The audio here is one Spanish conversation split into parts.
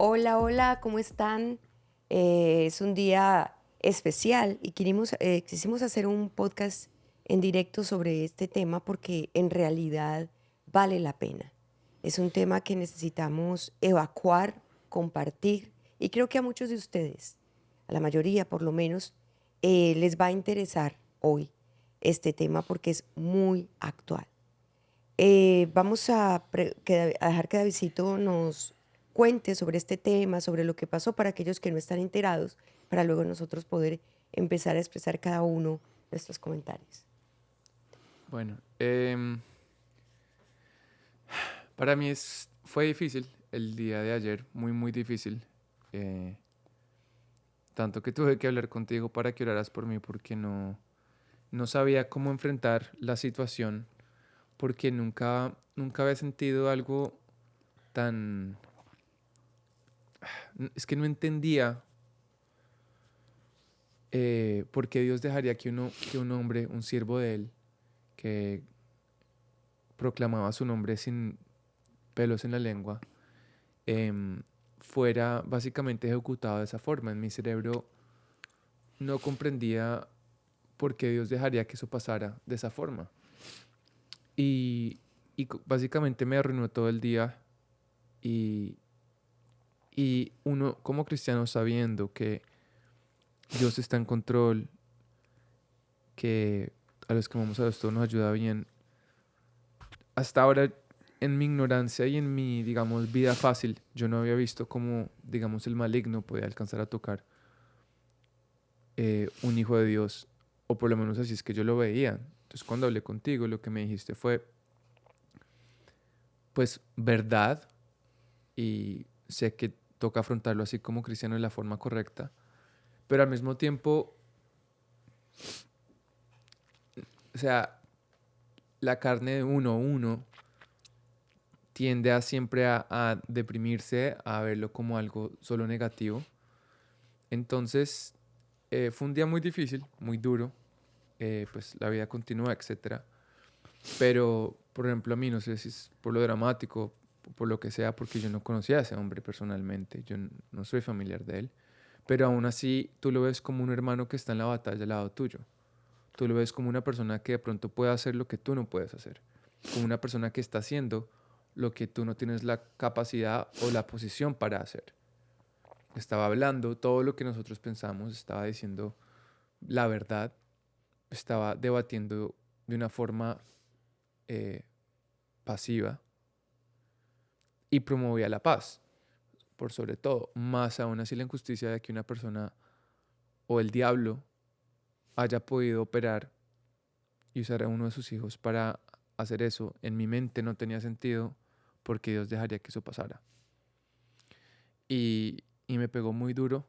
Hola, hola, ¿cómo están? Es un día especial y quisimos hacer un podcast en directo sobre este tema porque en realidad vale la pena. Es un tema que necesitamos evacuar, compartir y creo que a muchos de ustedes, a la mayoría por lo menos, les va a interesar hoy este tema porque es muy actual. Vamos a dejar que Davidcito nos cuente sobre este tema, sobre lo que pasó para aquellos que no están enterados, para luego nosotros poder empezar a expresar cada uno nuestros comentarios. Bueno, para mí fue difícil el día de ayer, muy, muy difícil. eh, Tanto que tuve que hablar contigo para que oraras por mí porque no sabía cómo enfrentar la situación porque nunca había sentido algo tan... Es que no entendía por qué Dios dejaría que un hombre, un siervo de él, que proclamaba su nombre sin pelos en la lengua, em, fuera básicamente ejecutado de esa forma. En mi cerebro no comprendía por qué Dios dejaría que eso pasara de esa forma. Y, básicamente me arruinó todo el día y, y uno como cristiano sabiendo que Dios está en control, que a los que vamos a esto nos ayuda bien. Hasta ahora, en mi ignorancia y en mi, digamos, vida fácil, yo no había visto cómo, digamos, el maligno podía alcanzar a tocar un hijo de Dios, o por lo menos así es que yo lo veía. Entonces cuando hablé contigo, lo que me dijiste fue, pues, verdad, y sé que toca afrontarlo así como cristiano de la forma correcta, pero al mismo tiempo, o sea, la carne de uno tiende a siempre a deprimirse, a verlo como algo solo negativo. Entonces, fue un día muy difícil, muy duro, pues la vida continúa, etcétera. Pero, por ejemplo, a mí, no sé si es por lo dramático, por lo que sea, porque yo no conocía a ese hombre personalmente, no soy familiar de él, pero aún así tú lo ves como un hermano que está en la batalla al lado tuyo. Tú lo ves como una persona que de pronto puede hacer lo que tú no puedes hacer, como una persona que está haciendo lo que tú no tienes la capacidad o la posición para hacer. Estaba hablando todo lo que nosotros pensamos, estaba diciendo la verdad, estaba debatiendo de una forma eh, pasiva y promovía la paz, por sobre todo, más aún así la injusticia de que una persona o el diablo haya podido operar y usar a uno de sus hijos para hacer eso, en mi mente no tenía sentido porque Dios dejaría que eso pasara. Y me pegó muy duro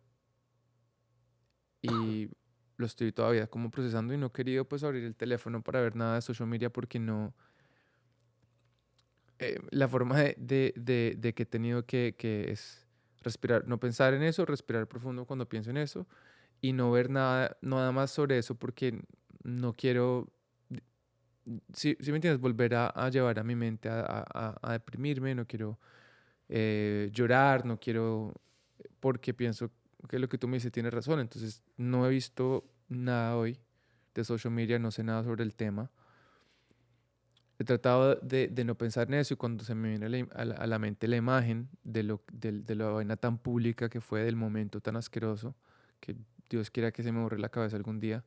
y lo estoy todavía como procesando y no he querido pues abrir el teléfono para ver nada de social media porque no, la forma de que he tenido que es respirar, no pensar en eso, respirar profundo cuando pienso en eso y no ver nada más sobre eso porque no quiero, si me entiendes, volver a llevar a mi mente a deprimirme, no quiero llorar, no quiero, porque pienso que lo que tú me dices tiene razón, entonces no he visto nada hoy de social media, no sé nada sobre el tema. He tratado de no pensar en eso y cuando se me viene a la mente la imagen de la vaina tan pública que fue, del momento tan asqueroso, que Dios quiera que se me borre la cabeza algún día,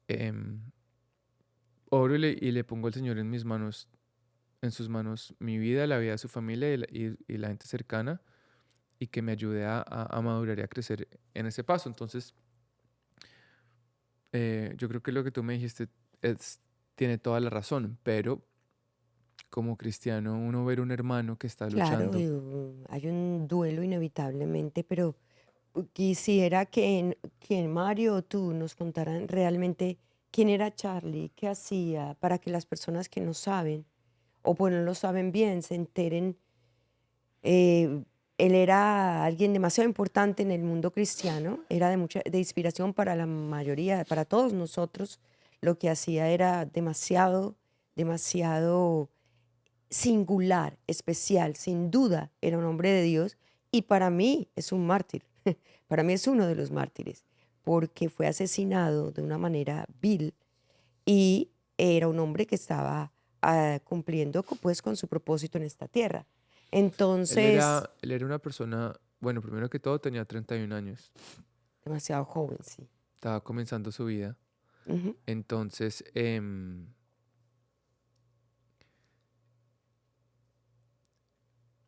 em, oro y le pongo al Señor en mis manos, en sus manos, mi vida, la vida de su familia y la gente cercana, y que me ayude a madurar y a crecer en ese paso. Entonces, yo creo que lo que tú me dijiste tiene toda la razón, pero como cristiano, uno ver un hermano que está Claro, luchando. hay un duelo inevitablemente, pero quisiera que Mario o tú nos contaran realmente quién era Charlie, qué hacía, para que las personas que no saben o pues no lo saben bien se enteren. Él era alguien demasiado importante en el mundo cristiano, era de inspiración para la mayoría, para todos nosotros. Lo que hacía era demasiado, demasiado singular, especial, sin duda era un hombre de Dios Y para mí es un mártir, para mí es uno de los mártires, porque fue asesinado de una manera vil y era un hombre que estaba cumpliendo pues con su propósito en esta tierra. Entonces, Él era una persona, bueno, primero que todo tenía 31 años, demasiado joven, sí. estaba comenzando su vida. Ujú. Entonces,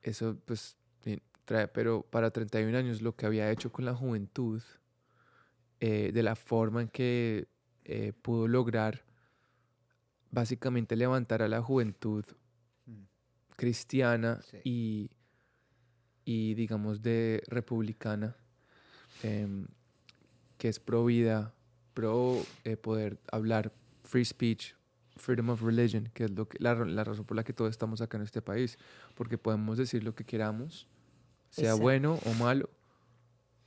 eso pues trae, pero para 31 años lo que había hecho con la juventud, de la forma en que pudo lograr básicamente levantar a la juventud Mm, cristiana sí. y digamos de republicana, em, que es pro vida, pro poder hablar, free speech, freedom of religion, que es la razón por la que todos estamos acá en este país, porque podemos decir lo que queramos, sea Exacto. bueno o malo,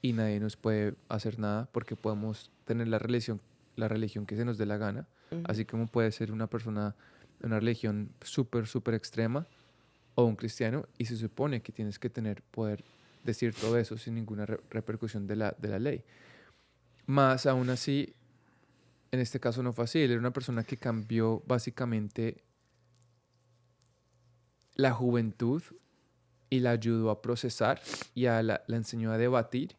y nadie nos puede hacer nada porque podemos tener la religión que se nos dé la gana, Ujú. así como puede ser una persona de una religión súper, súper extrema o un cristiano, y se supone que tienes que poder decir todo eso sin ninguna repercusión de la ley. Más aún así, en este caso no fue así, él era una persona que cambió básicamente la juventud y la ayudó a procesar y la enseñó a debatir,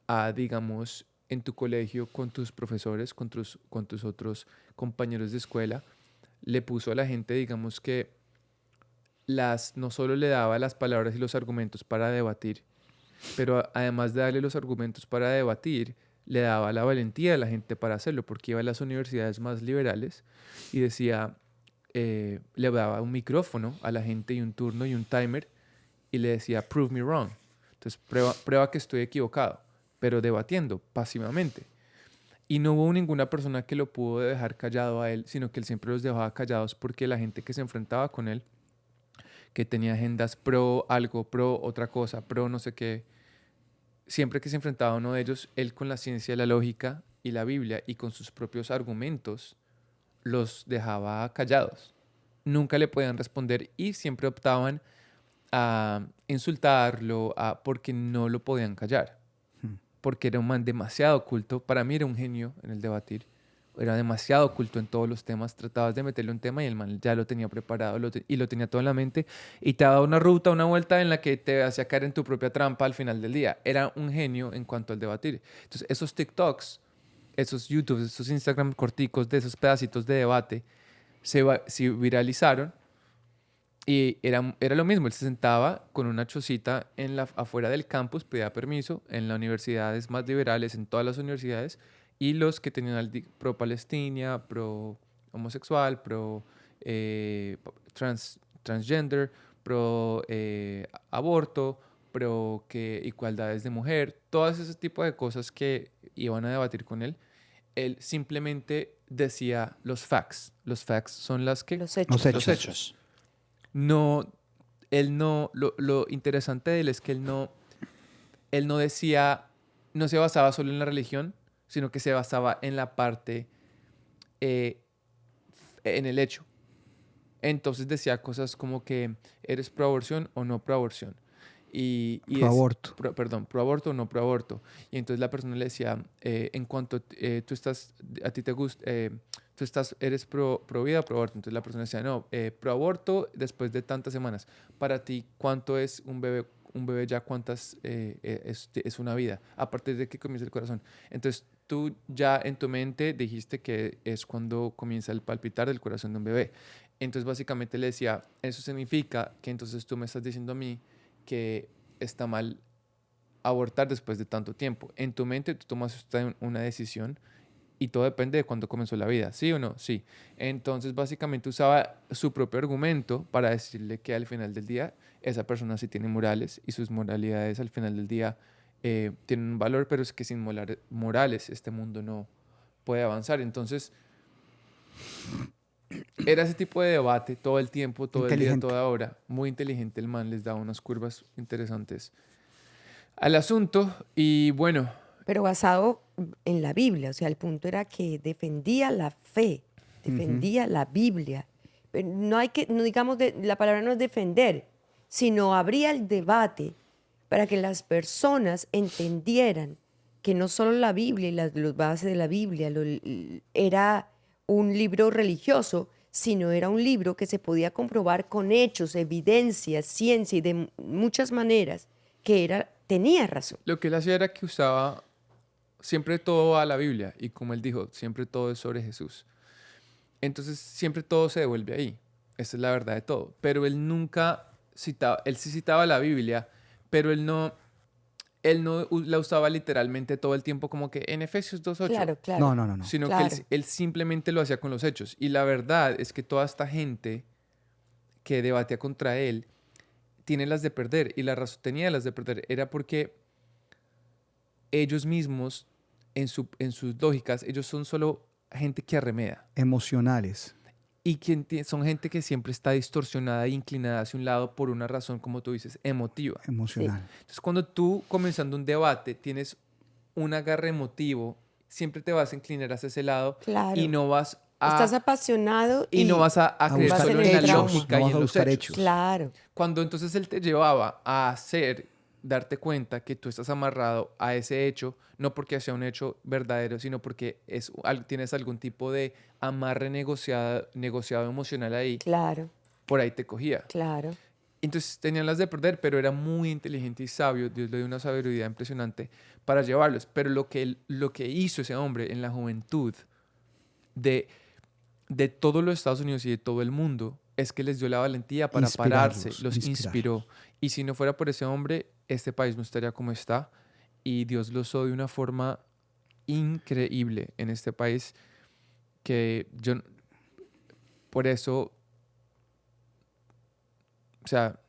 a, digamos, en tu colegio con tus profesores, con tus otros compañeros de escuela, le puso a la gente, digamos que no solo le daba las palabras y los argumentos para debatir, pero además de darle los argumentos para debatir, le daba la valentía a la gente para hacerlo, porque iba a las universidades más liberales y decía, le daba un micrófono a la gente y un turno y un timer y le decía, prove me wrong. Entonces, prueba que estoy equivocado, pero debatiendo pasivamente. Y no hubo ninguna persona que lo pudo dejar callado a él, sino que él siempre los dejaba callados porque la gente que se enfrentaba con él, que tenía agendas pro algo, pro otra cosa, pro no sé qué, siempre que se enfrentaba a uno de ellos, él con la ciencia, la lógica y la Biblia y con sus propios argumentos, los dejaba callados. Nunca le podían responder y siempre optaban a insultarlo porque no lo podían callar. Porque era un man demasiado culto. Para mí era un genio en el debatir. Era demasiado culto en todos los temas. Tratabas de meterle un tema y el man ya lo tenía preparado y lo tenía todo en la mente. Y te daba una ruta, una vuelta en la que te hacía caer en tu propia trampa al final del día. Era un genio en cuanto al debatir. Entonces, esos TikToks, esos YouTube, esos Instagram corticos de esos pedacitos de debate se viralizaron y era lo mismo, él se sentaba con una chocita afuera del campus, pedía permiso en las universidades más liberales, en todas las universidades, y los que tenían pro Palestina, pro homosexual, pro transgender, pro aborto, pro igualdades de mujer, todas ese tipo de cosas que iban a debatir con él simplemente decía los facts. Los facts son Los Los hechos. los hechos. hechos. No, él no, lo interesante de él es que él no decía, no se basaba solo en la religión, sino que se basaba en la parte, eh, en el hecho. Entonces decía cosas como que eres pro aborción o no pro aborción. Y Pro aborto. perdón, pro aborto o no pro aborto. Y entonces la persona le decía, en cuanto tú estás, a ti te gusta, eres pro vida o pro aborto. Entonces la persona decía, no, pro aborto después de tantas semanas. Para ti, ¿cuánto es un bebé? Un bebé ya cuántas es una vida, a partir de que comienza el corazón. Entonces tú ya en tu mente dijiste que es cuando comienza el palpitar del corazón de un bebé. Entonces básicamente le decía, eso significa que entonces tú me estás diciendo a mí que está mal abortar después de tanto tiempo. En tu mente tú tomas una decisión y todo depende de cuándo comenzó la vida, ¿sí o no? Sí. Entonces básicamente usaba su propio argumento para decirle que al final del día esa persona sí tiene morales y sus moralidades al final del día tienen un valor, pero es que sin morales este mundo no puede avanzar. Entonces era ese tipo de debate todo el tiempo, todo el día, Inteligente. toda hora. Muy inteligente el man, les daba unas curvas interesantes al asunto. Y bueno, Pero basado en la Biblia. O sea, el punto era que defendía la fe, Ujú. defendía la Biblia. No hay que, no digamos, la palabra no es defender, sino abría el debate para que las personas entendieran que no solo la Biblia y las bases de la Biblia era un libro religioso, sino era un libro que se podía comprobar con hechos, evidencias, ciencia y de muchas maneras que tenía razón. Lo que él hacía era que usaba siempre todo a la Biblia y como él dijo, siempre todo es sobre Jesús. Entonces siempre todo se devuelve ahí. Esa es la verdad de todo. Pero él nunca citaba, él sí citaba la Biblia, pero él no la usaba literalmente todo el tiempo como que en Efesios 2:8, Claro, No, claro, no, no, no. sino que claro. él simplemente lo hacía con los hechos. Y la verdad es que toda esta gente que debatía contra él tiene las de perder. Y la razón tenía las de perder era porque ellos mismos, en sus lógicas, ellos son solo gente que arremeda. Emocionales. Y son gente que siempre está distorsionada e inclinada hacia un lado por una razón, como tú dices, emotiva. Sí, Emocional. Entonces, cuando tú, comenzando un debate, tienes un agarre emotivo, siempre te vas a inclinar hacia ese lado y claro. no vas Estás a, apasionado y no y vas a A creer vas buscar en solo el en la trauma. lógica no y vas en a los buscar hechos. hechos. Claro, Cuando entonces él te llevaba a darte cuenta que tú estás amarrado a ese hecho, no porque sea un hecho verdadero, sino porque tienes algún tipo de amarre negociado emocional ahí, claro, por ahí te cogía. claro. Entonces tenían las de perder, pero era muy inteligente y sabio. Dios le dio una sabiduría impresionante para llevarlos. Pero lo que hizo ese hombre en la juventud de, de todos los Estados Unidos y de todo el mundo es que les dio la valentía para pararse, los inspiró. Inspirarlos. Y si no fuera por ese hombre, este país no estaría como está. Y Dios lo usó de una forma increíble en este país que yo, por eso, o sea,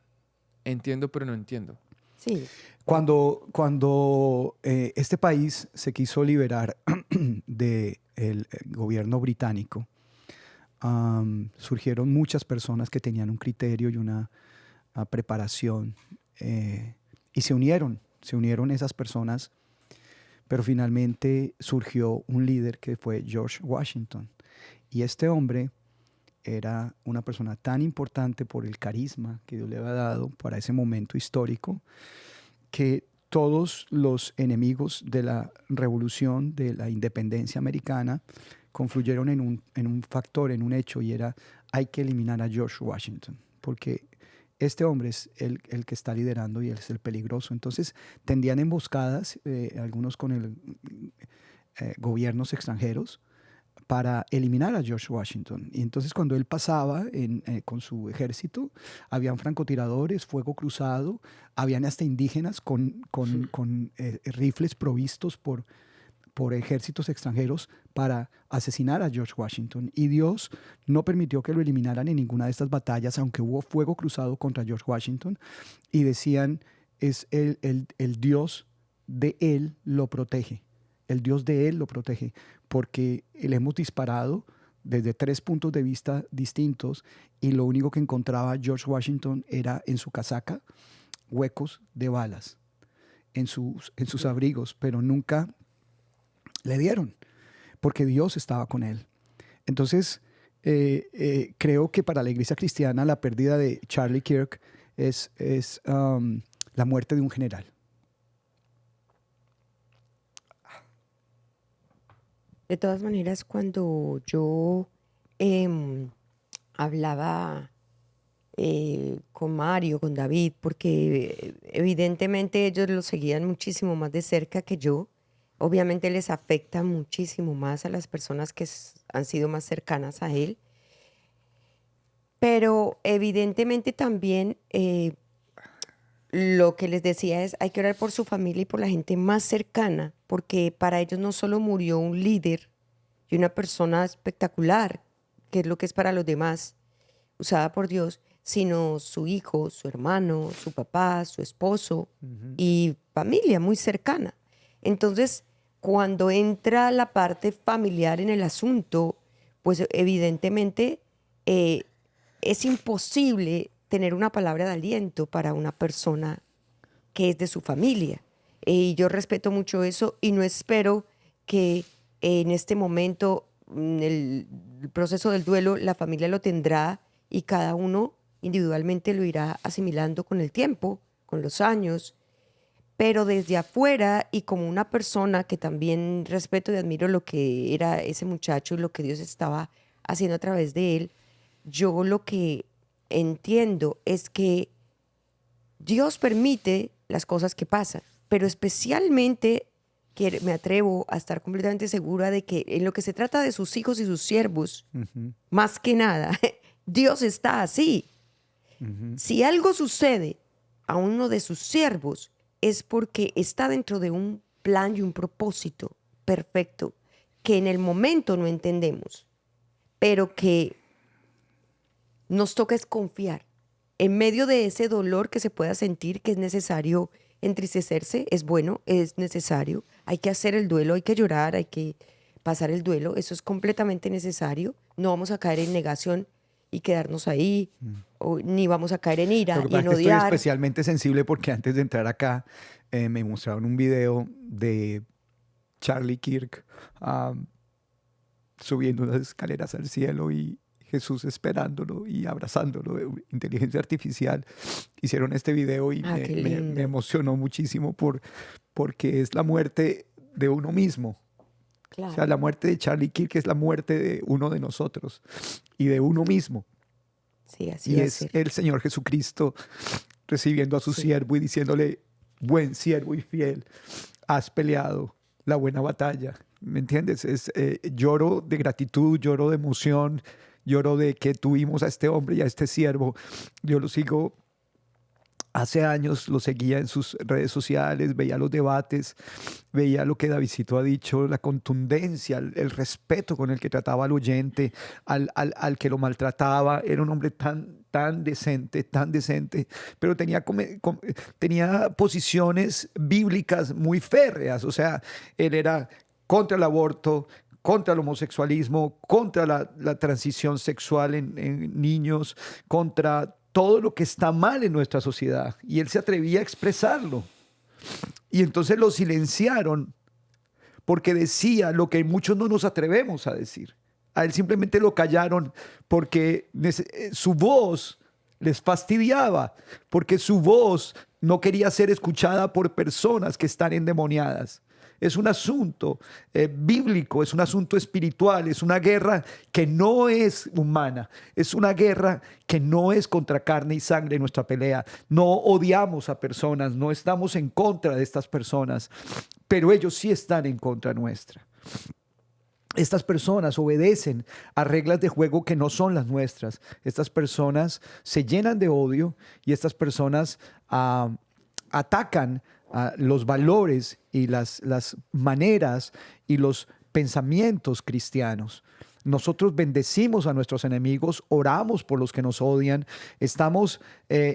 entiendo, pero no entiendo. Sí, Cuando este país se quiso liberar del gobierno británico, surgieron muchas personas que tenían un criterio y una preparación y se unieron esas personas, pero finalmente surgió un líder que fue George Washington. Y este hombre era una persona tan importante por el carisma que Dios le había dado para ese momento histórico, que todos los enemigos de la revolución, de la independencia americana, confluyeron en un factor, en un hecho, y era: hay que eliminar a George Washington, porque este hombre es el que está liderando y él es el peligroso. Entonces tendían emboscadas, algunos con gobiernos extranjeros, para eliminar a George Washington. Y entonces cuando él pasaba con su ejército, habían francotiradores, fuego cruzado, habían hasta indígenas con rifles provistos por ejércitos extranjeros para asesinar a George Washington. Y Dios no permitió que lo eliminaran en ninguna de estas batallas, aunque hubo fuego cruzado contra George Washington. Y decían: es el Dios de él lo protege. El Dios de él lo protege, porque le hemos disparado desde 3 puntos de vista distintos y lo único que encontraba George Washington era en su casaca huecos de balas, en sus abrigos, pero nunca le dieron, porque Dios estaba con él. Entonces, creo que para la iglesia cristiana la pérdida de Charlie Kirk es la muerte de un general. de todas maneras, cuando yo em, hablaba con Mario, con David, porque evidentemente ellos lo seguían muchísimo más de cerca que yo. Obviamente les afecta muchísimo más a las personas que han sido más cercanas a él. Pero evidentemente también lo que les decía es, hay que orar por su familia y por la gente más cercana, porque para ellos no solo murió un líder y una persona espectacular, que es lo que es para los demás, usada por Dios, sino su hijo, su hermano, su papá, su esposo y familia muy cercana. Entonces, cuando entra la parte familiar en el asunto, pues evidentemente eh, es imposible tener una palabra de aliento para una persona que es de su familia. Y yo respeto mucho eso y no espero que en este momento, el proceso del duelo, la familia lo tendrá y cada uno individualmente lo irá asimilando con el tiempo, con los años. pero desde afuera y como una persona que también respeto y admiro lo que era ese muchacho y lo que Dios estaba haciendo a través de él, yo lo que entiendo es que Dios permite las cosas que pasan, pero especialmente me atrevo a estar completamente segura de que en lo que se trata de sus hijos y sus siervos, más que nada, Dios está así. Si algo sucede a uno de sus siervos, es porque está dentro de un plan y un propósito perfecto que en el momento no entendemos, pero que nos toca es confiar. En medio de ese dolor que se pueda sentir, que es necesario entristecerse, es bueno, es necesario. Hay que hacer el duelo, hay que llorar, hay que pasar el duelo. Eso es completamente necesario. No vamos a caer en negación y quedarnos ahí, ni vamos a caer en ira Lo que y pasa en es que estoy odiar. especialmente sensible porque antes de entrar acá me mostraron un video de Charlie Kirk subiendo unas escaleras al cielo y Jesús esperándolo y abrazándolo, inteligencia artificial. Hicieron este video y Qué me lindo. emocionó muchísimo porque es la muerte de uno mismo. Claro. O sea, la muerte de Charlie Kirk es la muerte de uno de nosotros y de uno mismo. Sí, así Y es. es el Señor Jesucristo recibiendo a su Sí. siervo y diciéndole, buen siervo y fiel, has peleado la buena batalla. ¿Me entiendes? Lloro de gratitud, lloro de emoción, lloro de que tuvimos a este hombre y a este siervo. Yo lo sigo. Hace años lo seguía en sus redes sociales, veía los debates, veía lo que Davidcito ha dicho, la contundencia, el respeto con el que trataba al oyente, al que lo maltrataba. Era un hombre tan decente, pero tenía posiciones bíblicas muy férreas. O sea, él era contra el aborto, contra el homosexualismo, contra la transición sexual en niños, contra todo lo que está mal en nuestra sociedad. Y él se atrevía a expresarlo. Y entonces lo silenciaron porque decía lo que muchos no nos atrevemos a decir. A él simplemente lo callaron porque su voz les fastidiaba, porque su voz no quería ser escuchada por personas que están endemoniadas. Es un asunto bíblico, es un asunto espiritual, es una guerra que no es humana, es una guerra que no es contra carne y sangre nuestra pelea. No odiamos a personas, no estamos en contra de estas personas, pero ellos sí están en contra nuestra. Estas personas obedecen a reglas de juego que no son las nuestras. Estas personas se llenan de odio y estas personas atacan los valores y las maneras y los pensamientos cristianos. Nosotros bendecimos a nuestros enemigos, oramos por los que nos odian, estamos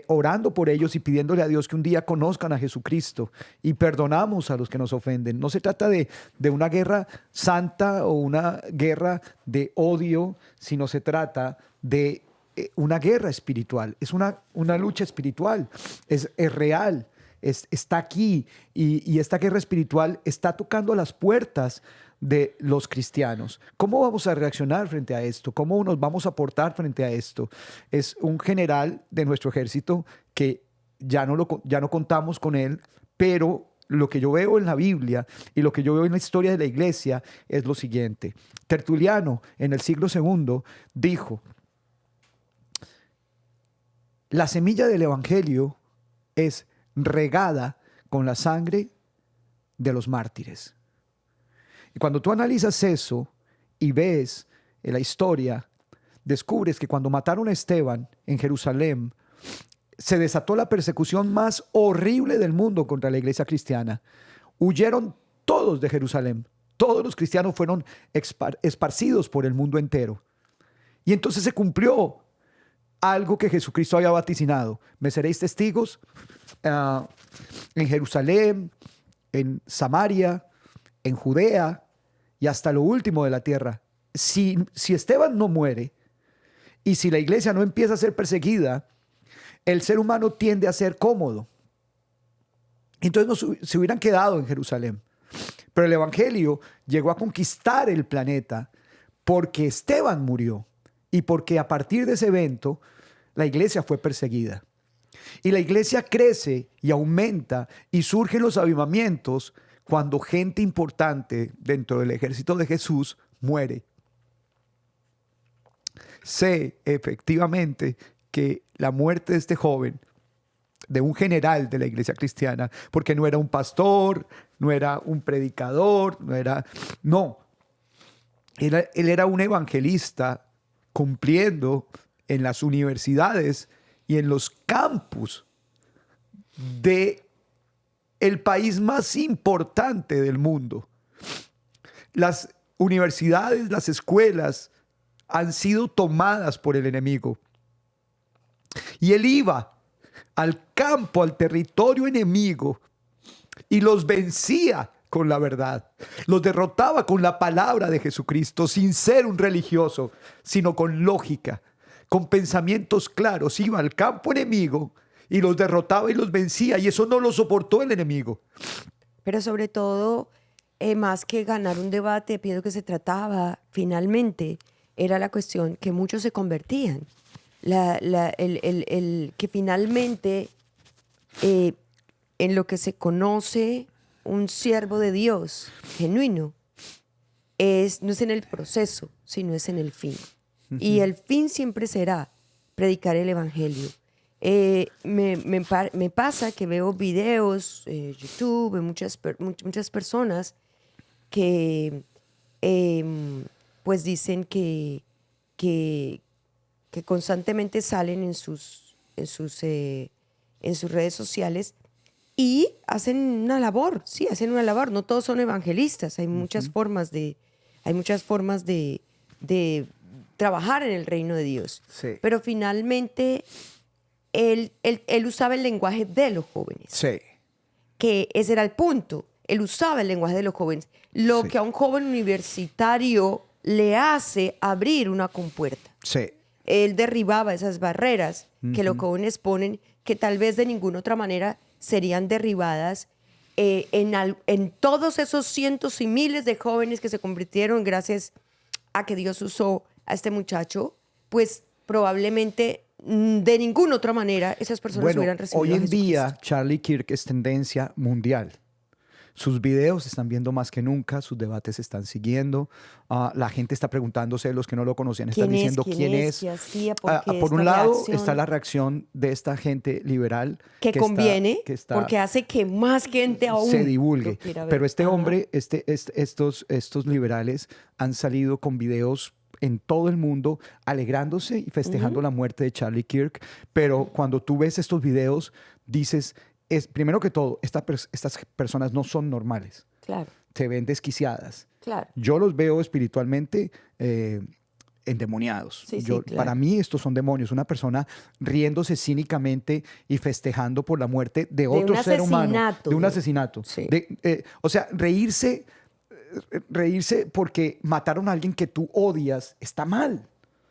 orando por ellos y pidiéndole a Dios que un día conozcan a Jesucristo y perdonamos a los que nos ofenden. No se trata de una guerra santa o una guerra de odio, sino se trata de una guerra espiritual. Es una lucha espiritual, es real. Está aquí y esta guerra espiritual está tocando las puertas de los cristianos. ¿Cómo vamos a reaccionar frente a esto? ¿Cómo nos vamos a portar frente a esto? Es un general de nuestro ejército que ya no contamos con él, pero lo que yo veo en la Biblia y lo que yo veo en la historia de la iglesia es lo siguiente. Tertuliano, en el siglo II, dijo: la semilla del evangelio es regada con la sangre de los mártires. Y cuando tú analizas eso y ves la historia, descubres que cuando mataron a Esteban en Jerusalén, se desató la persecución más horrible del mundo contra la iglesia cristiana. Huyeron todos de Jerusalén. Todos los cristianos fueron esparcidos por el mundo entero. Y entonces se cumplió algo que Jesucristo había vaticinado. Me seréis testigos en Jerusalén, en Samaria, en Judea y hasta lo último de la tierra. Si Esteban no muere y si la iglesia no empieza a ser perseguida, el ser humano tiende a ser cómodo. Entonces se hubieran quedado en Jerusalén. Pero el evangelio llegó a conquistar el planeta porque Esteban murió y porque a partir de ese evento la iglesia fue perseguida. Y la iglesia crece y aumenta y surgen los avivamientos cuando gente importante dentro del ejército de Jesús muere. Sé efectivamente que la muerte de este joven, de un general de la iglesia cristiana, porque no era un pastor, no era un predicador, no. Él era un evangelista cumpliendo en las universidades y en los campus de el país más importante del mundo. Las universidades, las escuelas han sido tomadas por el enemigo. Y él iba al campo, al territorio enemigo, y los vencía con la verdad. Los derrotaba con la palabra de Jesucristo, sin ser un religioso, sino con lógica, con pensamientos claros. Iba al campo enemigo y los derrotaba y los vencía, y eso no lo soportó el enemigo. Pero sobre todo, más que ganar un debate, pienso que se trataba, finalmente, era la cuestión que muchos se convertían. Que finalmente, en lo que se conoce un siervo de Dios genuino, no es en el proceso, sino es en el fin. Y el fin siempre será predicar el evangelio. Me pasa que veo videos, YouTube, muchas personas que pues dicen que constantemente salen en sus redes sociales y hacen una labor, sí, hacen una labor. No todos son evangelistas, hay muchas formas de trabajar en el reino de Dios. Sí. Pero finalmente él usaba el lenguaje de los jóvenes. Sí. Que ese era el punto. Él usaba el lenguaje de los jóvenes. Lo Sí. que a un joven universitario le hace abrir una compuerta. Sí. Él derribaba esas barreras que los jóvenes ponen, que tal vez de ninguna otra manera serían derribadas en todos esos cientos y miles de jóvenes que se convirtieron gracias a que Dios usó a este muchacho, pues probablemente de ninguna otra manera esas personas hubieran recibido hoy a en Jesucristo. día Charlie Kirk es tendencia mundial. Sus videos se están viendo más que nunca, sus debates se están siguiendo. La gente está preguntándose, los que no lo conocían están diciendo quién es. ¿Qué hacía? ¿Por qué Por un esta lado reacción? está la reacción de esta gente liberal que conviene, está porque hace que más gente aún se divulgue. lo quiera ver. Pero este Ajá. hombre, estos liberales han salido con videos en todo el mundo alegrándose y festejando la muerte de Charlie Kirk. Pero cuando tú ves estos videos, dices, primero que todo, estas personas no son normales. Claro, Se ven desquiciadas. claro. Yo los veo espiritualmente endemoniados. Sí, sí, claro. Para mí estos son demonios. Una persona riéndose cínicamente y festejando por la muerte de otro ser humano. De un asesinato. Sí. O sea, reírse porque mataron a alguien que tú odias está mal.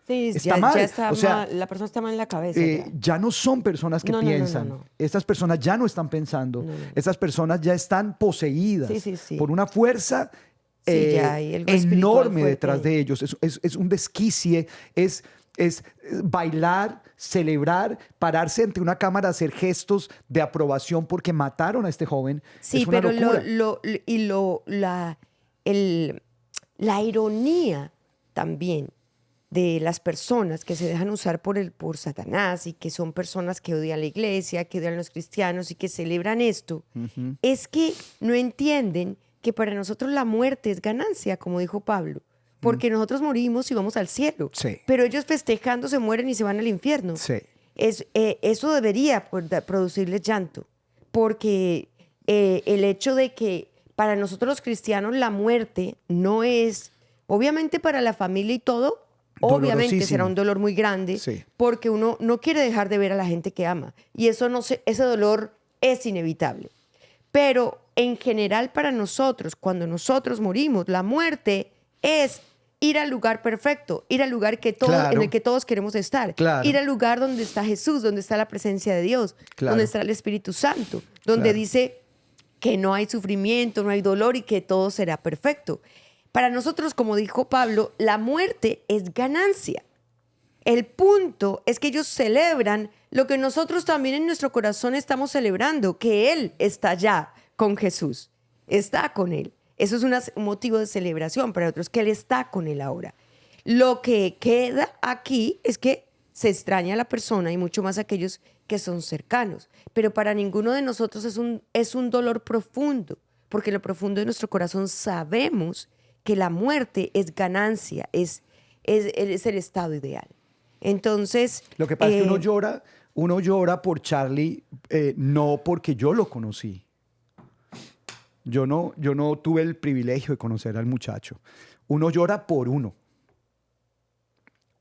Sí, Está mal. ya está O sea, mal, la persona está mal en la cabeza. ya no son personas que No. piensan. Estas personas ya no están pensando. No. Estas personas ya están poseídas Sí. por una fuerza Sí, ya hay algo espiritual enorme fuerte detrás ahí. de ellos. Es un desquicie, es bailar, celebrar, pararse ante una cámara, hacer gestos de aprobación porque mataron a este joven. Sí, es una pero locura. la ironía también de las personas que se dejan usar por Satanás y que son personas que odian la iglesia, que odian a los cristianos y que celebran esto, es que no entienden que para nosotros la muerte es ganancia, como dijo Pablo, porque nosotros morimos y vamos al cielo, Sí. pero ellos festejando se mueren y se van al infierno. Sí. Eso debería producirles llanto, porque el hecho de que para nosotros los cristianos la muerte no es, obviamente para la familia y todo, obviamente Dolorosísimo. será un dolor muy grande, Sí. porque uno no quiere dejar de ver a la gente que ama, y ese dolor es inevitable. Pero en general para nosotros, cuando nosotros morimos, la muerte es ir al lugar perfecto, ir al lugar Claro. en el que todos queremos estar, Claro. ir al lugar donde está Jesús, donde está la presencia de Dios, Claro. donde está el Espíritu Santo, donde Claro. dice que no hay sufrimiento, no hay dolor y que todo será perfecto. Para nosotros, como dijo Pablo, la muerte es ganancia. El punto es que ellos celebran lo que nosotros también en nuestro corazón estamos celebrando, que Él está allá con Jesús, está con Él. Eso es un motivo de celebración para otros, que Él está con Él ahora. Lo que queda aquí es que se extraña a la persona y mucho más a aquellos que son cercanos. Pero para ninguno de nosotros es un dolor profundo, porque en lo profundo de nuestro corazón sabemos que la muerte es ganancia, es el estado ideal. Entonces... Lo que pasa es que uno llora por Charlie, no porque yo lo conocí. Yo no tuve el privilegio de conocer al muchacho. Uno llora por uno.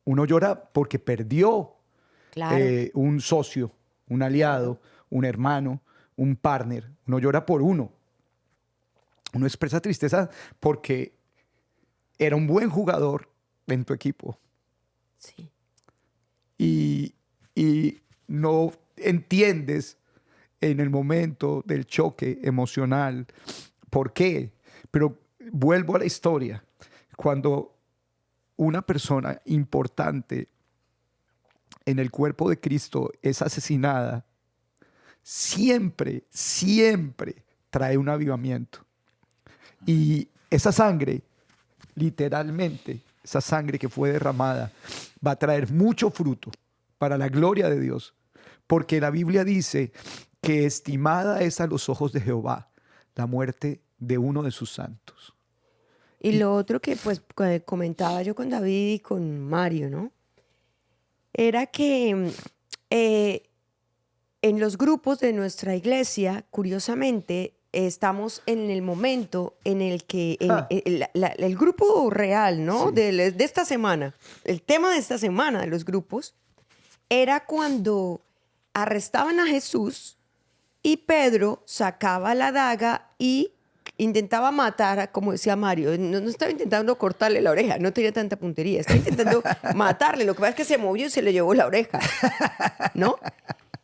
Uno llora porque perdió un socio, un aliado, un hermano, un partner. Uno llora por uno. Uno expresa tristeza porque era un buen jugador en tu equipo. Sí. Y no entiendes en el momento del choque emocional por qué. Pero vuelvo a la historia. Cuando una persona importante en el cuerpo de Cristo es asesinada, siempre trae un avivamiento. Y esa sangre, literalmente, esa sangre que fue derramada, va a traer mucho fruto para la gloria de Dios. Porque la Biblia dice que estimada es a los ojos de Jehová la muerte de uno de sus santos. Y lo otro que pues comentaba yo con David y con Mario, ¿no? Era que en los grupos de nuestra iglesia, curiosamente, estamos en el momento en el que el grupo real, ¿no? Sí. De esta semana, el tema de esta semana de los grupos, era cuando arrestaban a Jesús y Pedro sacaba la daga y intentaba matar, como decía Mario, no estaba intentando cortarle la oreja, no tenía tanta puntería, estaba intentando matarle, lo que pasa es que se movió y se le llevó la oreja, ¿no?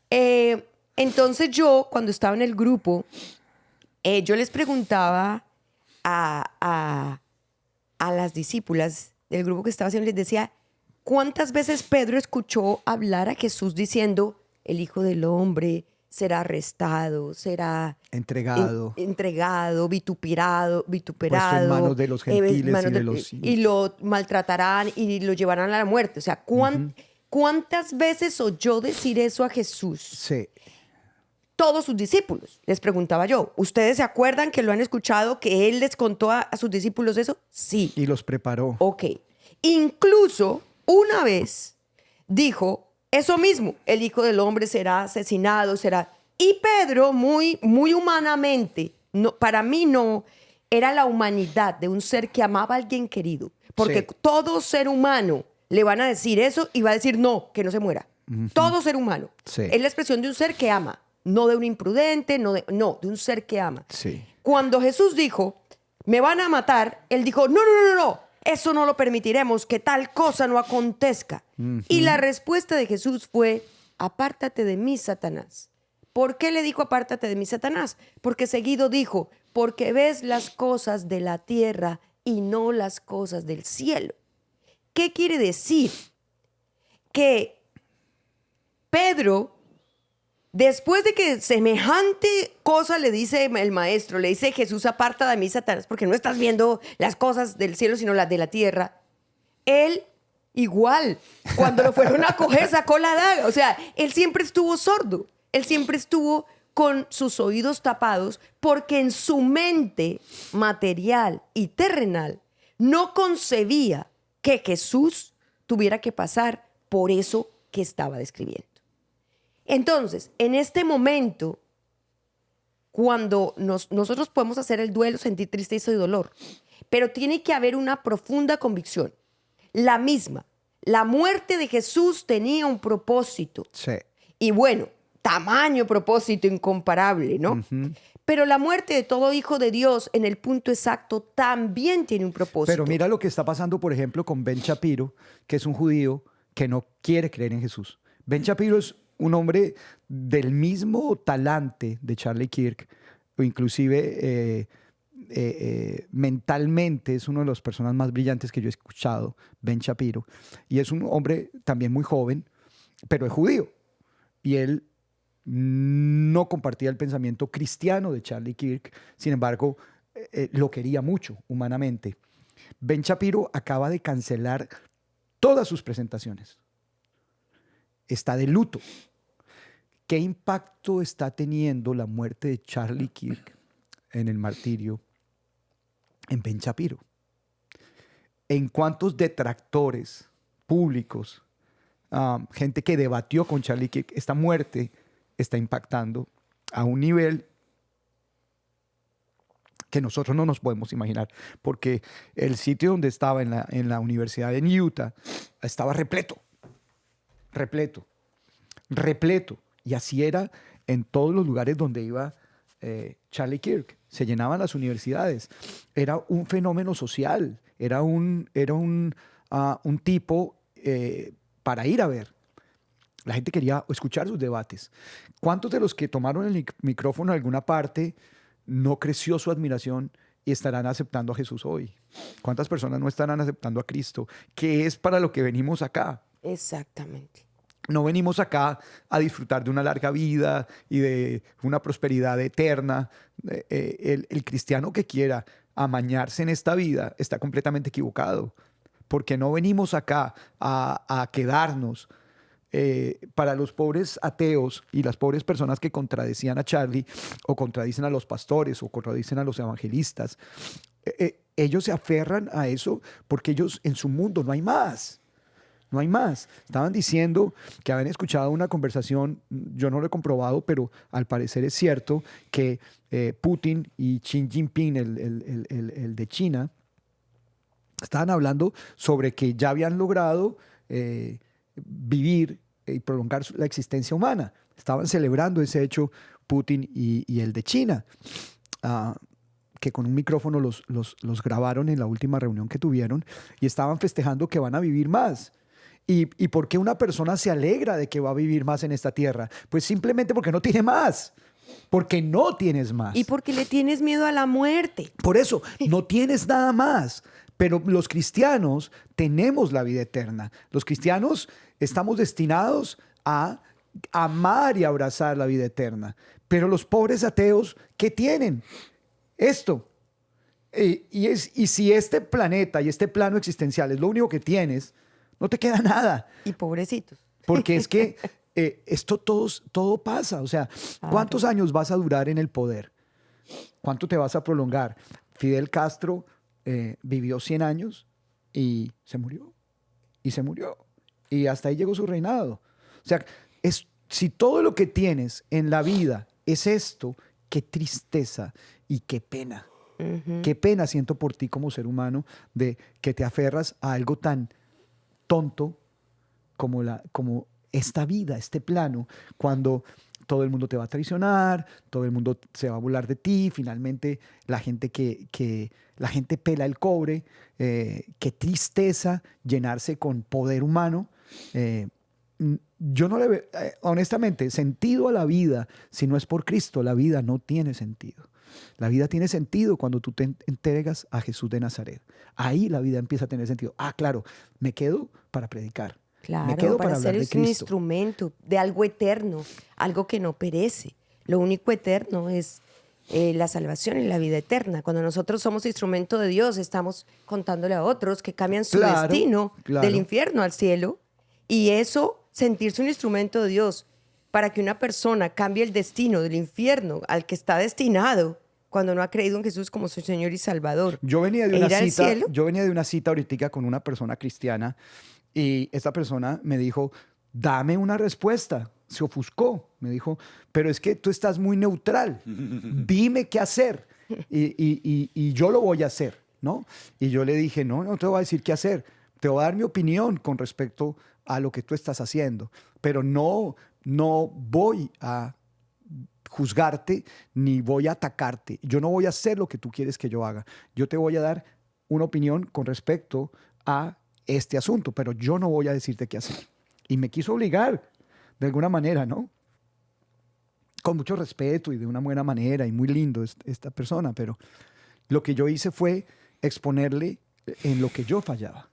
Entonces yo, cuando estaba en el grupo, yo les preguntaba a las discípulas del grupo que estaba haciendo, les decía, ¿cuántas veces Pedro escuchó hablar a Jesús diciendo, el Hijo del Hombre será arrestado, será entregado, vituperado, puesto en manos de los gentiles y lo maltratarán y lo llevarán a la muerte? O sea, ¿cuántas veces oyó decir eso a Jesús? Sí. Todos sus discípulos, les preguntaba yo. ¿Ustedes se acuerdan que lo han escuchado, que él les contó a sus discípulos eso? Sí. Y los preparó. Ok. Incluso una vez dijo eso mismo, el Hijo del Hombre será asesinado, será... Y Pedro, muy, muy humanamente, no, para mí no, era la humanidad de un ser que amaba a alguien querido. Porque Sí. todo ser humano le van a decir eso y va a decir no, que no se muera. Todo ser humano. Sí. Es la expresión de un ser que ama. No de un imprudente, no, de un ser que ama. Sí. Cuando Jesús dijo, me van a matar, él dijo, no, eso no lo permitiremos, que tal cosa no acontezca. Y la respuesta de Jesús fue, apártate de mí, Satanás. ¿Por qué le dijo apártate de mí, Satanás? Porque seguido dijo, porque ves las cosas de la tierra y no las cosas del cielo. ¿Qué quiere decir? Que Pedro, después de que semejante cosa le dice el maestro, le dice Jesús, aparta de mí, Satanás, porque no estás viendo las cosas del cielo, sino las de la tierra. Él, igual, cuando lo fueron a coger, sacó la daga. O sea, él siempre estuvo sordo. Él siempre estuvo con sus oídos tapados porque en su mente material y terrenal no concebía que Jesús tuviera que pasar por eso que estaba describiendo. Entonces, en este momento, cuando nosotros podemos hacer el duelo, sentir tristeza y dolor, pero tiene que haber una profunda convicción. La misma. La muerte de Jesús tenía un propósito. Sí. Y bueno, tamaño propósito incomparable, ¿no? Pero la muerte de todo hijo de Dios en el punto exacto también tiene un propósito. Pero mira lo que está pasando, por ejemplo, con Ben Shapiro, que es un judío que no quiere creer en Jesús. Ben Shapiro es un hombre del mismo talante de Charlie Kirk, o inclusive mentalmente es uno de las personas más brillantes que yo he escuchado, Ben Shapiro. Y es un hombre también muy joven, pero es judío. Y él no compartía el pensamiento cristiano de Charlie Kirk, sin embargo, lo quería mucho humanamente. Ben Shapiro acaba de cancelar todas sus presentaciones. Está de luto. ¿Qué impacto está teniendo la muerte de Charlie Kirk en el martirio en Ben Shapiro? ¿En cuántos detractores públicos, gente que debatió con Charlie Kirk, esta muerte está impactando a un nivel que nosotros no nos podemos imaginar? Porque el sitio donde estaba en la universidad en Utah estaba repleto. Y así era en todos los lugares donde iba Charlie Kirk. Se llenaban las universidades. Era un fenómeno social. Era un tipo para ir a ver. La gente quería escuchar sus debates. ¿Cuántos de los que tomaron el micrófono en alguna parte no creció su admiración y estarán aceptando a Jesús hoy? ¿Cuántas personas no estarán aceptando a Cristo? Que es para lo que venimos acá. Exactamente. No venimos acá a disfrutar de una larga vida y de una prosperidad eterna. El cristiano que quiera amañarse en esta vida está completamente equivocado, porque no venimos acá a quedarnos. Para los pobres ateos y las pobres personas que contradecían a Charlie o contradicen a los pastores o contradicen a los evangelistas, ellos se aferran a eso porque ellos en su mundo no hay más. No hay más. Estaban diciendo que habían escuchado una conversación, yo no lo he comprobado, pero al parecer es cierto, que Putin y Xi Jinping, el de China, estaban hablando sobre que ya habían logrado vivir y prolongar la existencia humana. Estaban celebrando ese hecho Putin y el de China, que con un micrófono los grabaron en la última reunión que tuvieron y estaban festejando que van a vivir más. ¿Y por qué una persona se alegra de que va a vivir más en esta tierra? Pues simplemente porque no tiene más. Porque no tienes más. Y porque le tienes miedo a la muerte. Por eso, no tienes nada más. Pero los cristianos tenemos la vida eterna. Los cristianos estamos destinados a amar y abrazar la vida eterna. Pero los pobres ateos, ¿qué tienen? Esto. Y si este planeta y este plano existencial es lo único que tienes, no te queda nada. Y pobrecitos. Porque es que esto todo pasa. O sea, ¿cuántos años vas a durar en el poder? ¿Cuánto te vas a prolongar? Fidel Castro vivió 100 años y se murió. Y se murió. Y hasta ahí llegó su reinado. O sea, si todo lo que tienes en la vida es esto, qué tristeza y qué pena. Uh-huh. Qué pena siento por ti como ser humano de que te aferras a algo tan tonto como esta vida, este plano, cuando todo el mundo te va a traicionar, todo el mundo se va a burlar de ti, finalmente la gente la gente pela el cobre, qué tristeza llenarse con poder humano. Yo no le veo, honestamente, sentido a la vida. Si no es por Cristo, la vida no tiene sentido. La vida tiene sentido cuando tú te entregas a Jesús de Nazaret. Ahí la vida empieza a tener sentido. Claro, me quedo para predicar. Claro, me quedo para hablar ser de Cristo. Un instrumento de algo eterno, algo que no perece. Lo único eterno es la salvación y la vida eterna. Cuando nosotros somos instrumento de Dios, estamos contándole a otros que cambian su destino del infierno al cielo. Y eso, sentirse un instrumento de Dios para que una persona cambie el destino del infierno al que está destinado cuando no ha creído en Jesús como su Señor y Salvador. Yo venía de una cita ahorita con una persona cristiana y esta persona me dijo, dame una respuesta. Se ofuscó. Me dijo, pero es que tú estás muy neutral. Dime qué hacer y yo lo voy a hacer, ¿no? Y yo le dije, no te voy a decir qué hacer. Te voy a dar mi opinión con respecto a lo que tú estás haciendo, pero no voy a juzgarte ni voy a atacarte. Yo no voy a hacer lo que tú quieres que yo haga. Yo te voy a dar una opinión con respecto a este asunto, pero yo no voy a decirte qué hacer. Y me quiso obligar de alguna manera, ¿no? Con mucho respeto y de una buena manera y muy lindo esta persona, pero Lo que yo hice fue exponerle en lo que yo fallaba,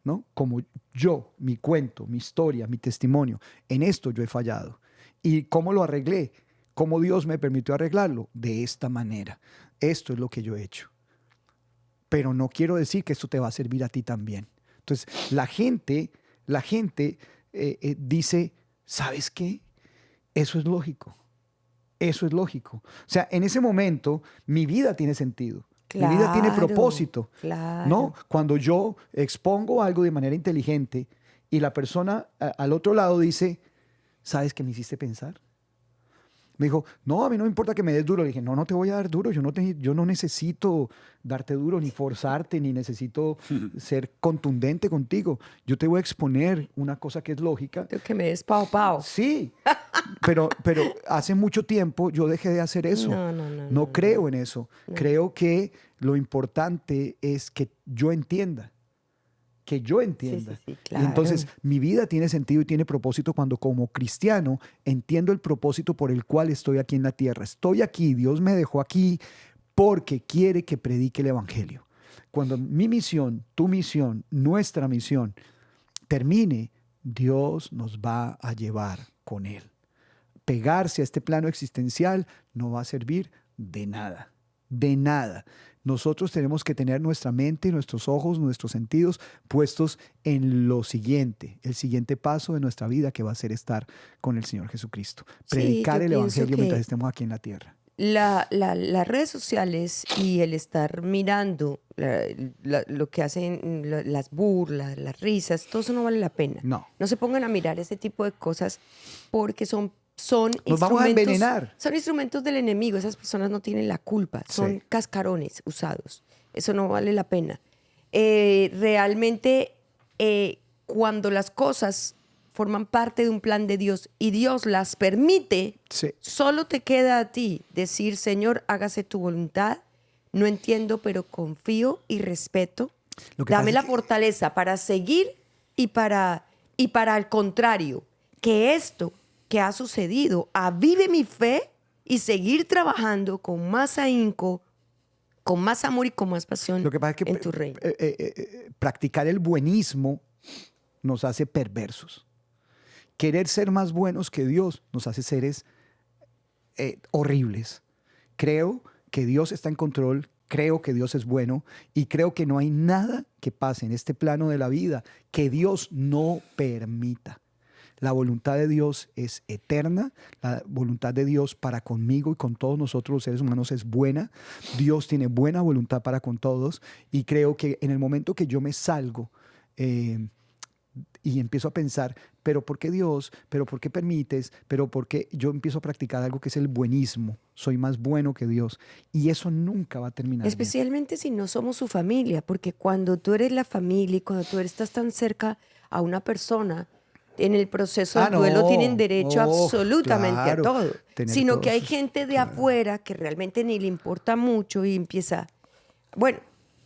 ¿no? Como yo, mi cuento, mi historia, mi testimonio, en esto yo he fallado. ¿Y cómo lo arreglé? ¿Cómo Dios me permitió arreglarlo? De esta manera. Esto es lo que yo he hecho. Pero no quiero decir que esto te va a servir a ti también. Entonces, la gente dice, ¿sabes qué? Eso es lógico. Eso es lógico. O sea, en ese momento, mi vida tiene sentido. Mi vida tiene propósito, ¿no? Claro. Cuando yo expongo algo de manera inteligente y la persona al otro lado dice, ¿sabes qué me hiciste pensar? Me dijo, no, a mí no me importa que me des duro. Le dije, no, no te voy a dar duro. Yo no necesito darte duro, ni forzarte, ni necesito ser contundente contigo. Yo te voy a exponer una cosa que es lógica. Tengo que me des pao. Sí, pero hace mucho tiempo yo dejé de hacer eso. No creo en eso. No. Creo que lo importante es que yo entienda. Que yo entienda. Sí, Y claro. entonces mi vida tiene sentido y tiene propósito cuando como cristiano entiendo el propósito por el cual estoy aquí en la tierra. Estoy aquí, Dios me dejó aquí porque quiere que predique el evangelio. Cuando mi misión, tu misión, nuestra misión termine, Dios nos va a llevar con él. Pegarse a este plano existencial no va a servir de nada, de nada. Nosotros tenemos que tener nuestra mente, nuestros ojos, nuestros sentidos puestos en lo siguiente, el siguiente paso de nuestra vida que va a ser estar con el Señor Jesucristo. Predicar yo el pienso evangelio que mientras estemos aquí en la tierra. las redes sociales y el estar mirando lo que hacen, las burlas, las risas, todo eso no vale la pena. No. No se pongan a mirar ese tipo de cosas porque son Nos vamos a envenenar. Son instrumentos del enemigo. Esas personas no tienen la culpa. Son Sí. cascarones usados. Eso no vale la pena. Realmente, cuando las cosas forman parte de un plan de Dios y Dios las permite, Sí. solo te queda a ti decir, Señor, hágase tu voluntad. No entiendo, pero confío y respeto. Lo que Dame pasa la es que- fortaleza para seguir y para al contrario, que esto que ha sucedido avive mi fe y seguir trabajando con más ahínco, con más amor y con más pasión Lo que pasa es que en tu reino. practicar el buenismo nos hace perversos. Querer ser más buenos que Dios nos hace seres horribles. Creo que Dios está en control, creo que Dios es bueno y creo que no hay nada que pase en este plano de la vida que Dios no permita. La voluntad de Dios es eterna, la voluntad de Dios para conmigo y con todos nosotros los seres humanos es buena. Dios tiene buena voluntad para con todos y creo que en el momento que yo me salgo y empiezo a pensar, pero ¿por qué Dios? ¿Pero por qué permites? ¿Pero por qué? Yo empiezo a practicar algo que es el buenismo. Soy más bueno que Dios y eso nunca va a terminar bien. Especialmente si no somos su familia, porque cuando tú eres la familia y cuando tú estás tan cerca a una persona, en el proceso del duelo tienen derecho absolutamente claro, a todo. tener Sino todos que hay sus- gente de claro. afuera que realmente ni le importa mucho y empieza, bueno,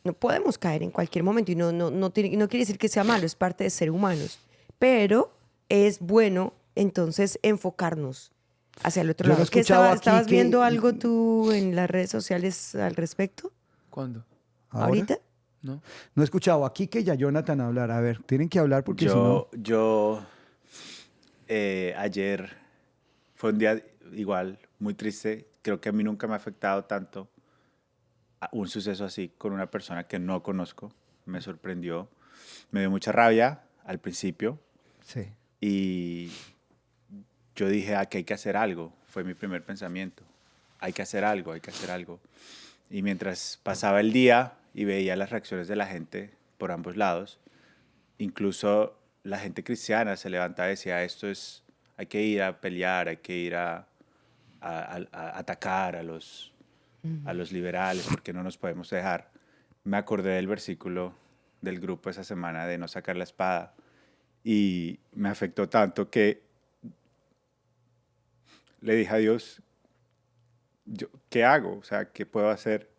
no podemos caer en cualquier momento y no quiere decir que sea malo, es parte de ser humanos, pero es bueno entonces enfocarnos hacia el otro Yo no he lado. ¿Qué escuchado aquí estabas que- viendo algo tú en las redes sociales al respecto? ¿Cuándo? ¿Ahora? ¿Ahorita? ¿No? No he escuchado aquí que ya Jonathan hablar. A ver, tienen que hablar porque si no... Ayer fue un día igual, muy triste. Creo que a mí nunca me ha afectado tanto un suceso así con una persona que no conozco. Me sorprendió. Me dio mucha rabia al principio Sí. y yo dije, que hay que hacer algo. Fue mi primer pensamiento. Hay que hacer algo, hay que hacer algo. Y mientras pasaba el día y veía las reacciones de la gente por ambos lados, incluso la gente cristiana se levantaba y decía, hay que ir a pelear, hay que ir a atacar a los liberales porque no nos podemos dejar. Me acordé del versículo del grupo esa semana de no sacar la espada y me afectó tanto que le dije a Dios, ¿qué hago? O sea, ¿qué puedo hacer?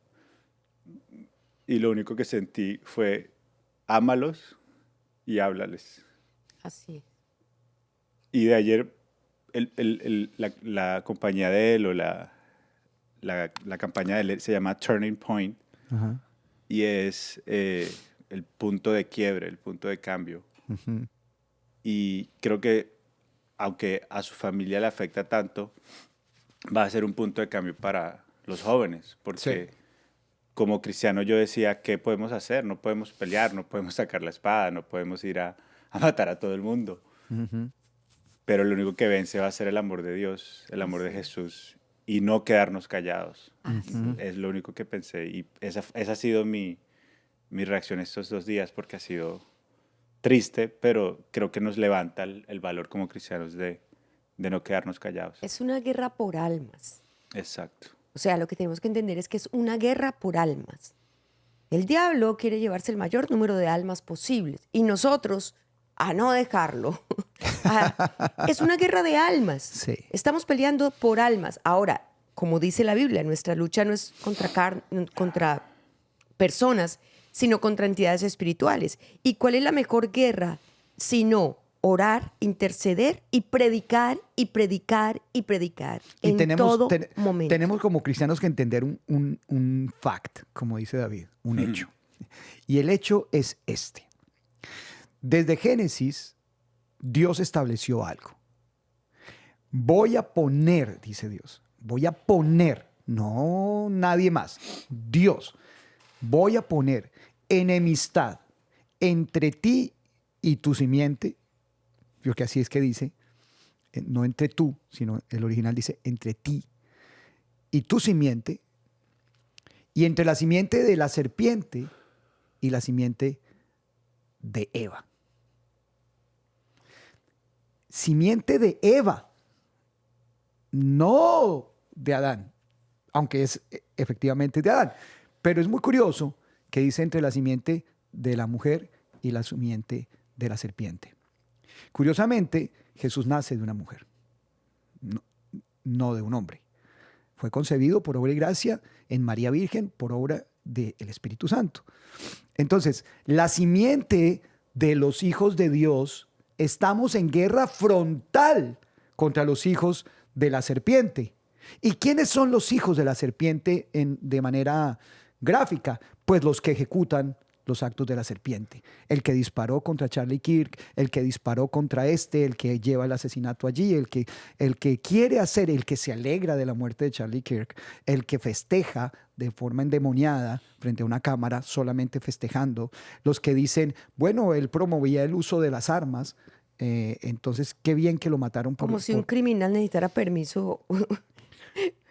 Y lo único que sentí fue, ámalos y háblales. Así es. Y de ayer la compañía de él o la la campaña de él se llama Turning Point Ajá. y es el punto de quiebre, el punto de cambio. Ujú. Y creo que aunque a su familia le afecta tanto, va a ser un punto de cambio para los jóvenes, porque como cristiano yo decía, ¿qué podemos hacer? No podemos pelear, no podemos sacar la espada, no podemos ir a matar a todo el mundo. Ujú. Pero lo único que vence va a ser el amor de Dios, el amor de Jesús, y no quedarnos callados. Es lo único que pensé, y esa ha sido mi reacción estos 2 días, porque ha sido triste, pero creo que nos levanta el valor como cristianos de no quedarnos callados. Es una guerra por almas. Exacto. O sea, lo que tenemos que entender es que es una guerra por almas. El diablo quiere llevarse el mayor número de almas posibles y nosotros a no dejarlo. Es una guerra de almas. Sí. Estamos peleando por almas. Ahora, como dice la Biblia, nuestra lucha no es contra personas, sino contra entidades espirituales. ¿Y cuál es la mejor guerra sino orar, interceder y predicar y predicar y predicar Y en todo momento? tenemos como cristianos que entender un fact, como dice David, un hecho. Y el hecho es este. Desde Génesis, Dios estableció algo. Voy a poner, dice Dios, voy a poner, no nadie más, Dios, voy a poner enemistad entre ti y tu simiente. Creo que así es que dice, no entre tú, sino el original dice entre ti y tu simiente, y entre la simiente de la serpiente y la simiente de Eva. Simiente de Eva, no de Adán, aunque es efectivamente de Adán. Pero es muy curioso que dice entre la simiente de la mujer y la simiente de la serpiente. Curiosamente, Jesús nace de una mujer, no de un hombre. Fue concebido por obra y gracia en María Virgen por obra del Espíritu Santo. Entonces, la simiente de los hijos de Dios, estamos en guerra frontal contra los hijos de la serpiente. ¿Y quiénes son los hijos de la serpiente de manera gráfica? Pues los que ejecutan los actos de la serpiente. El que disparó contra Charlie Kirk, el que disparó contra el que lleva el asesinato allí, el que quiere hacer, el que se alegra de la muerte de Charlie Kirk, el que festeja de forma endemoniada frente a una cámara, solamente festejando, los que dicen, bueno, él promovía el uso de las armas, entonces qué bien que lo mataron Como si un criminal necesitara permiso.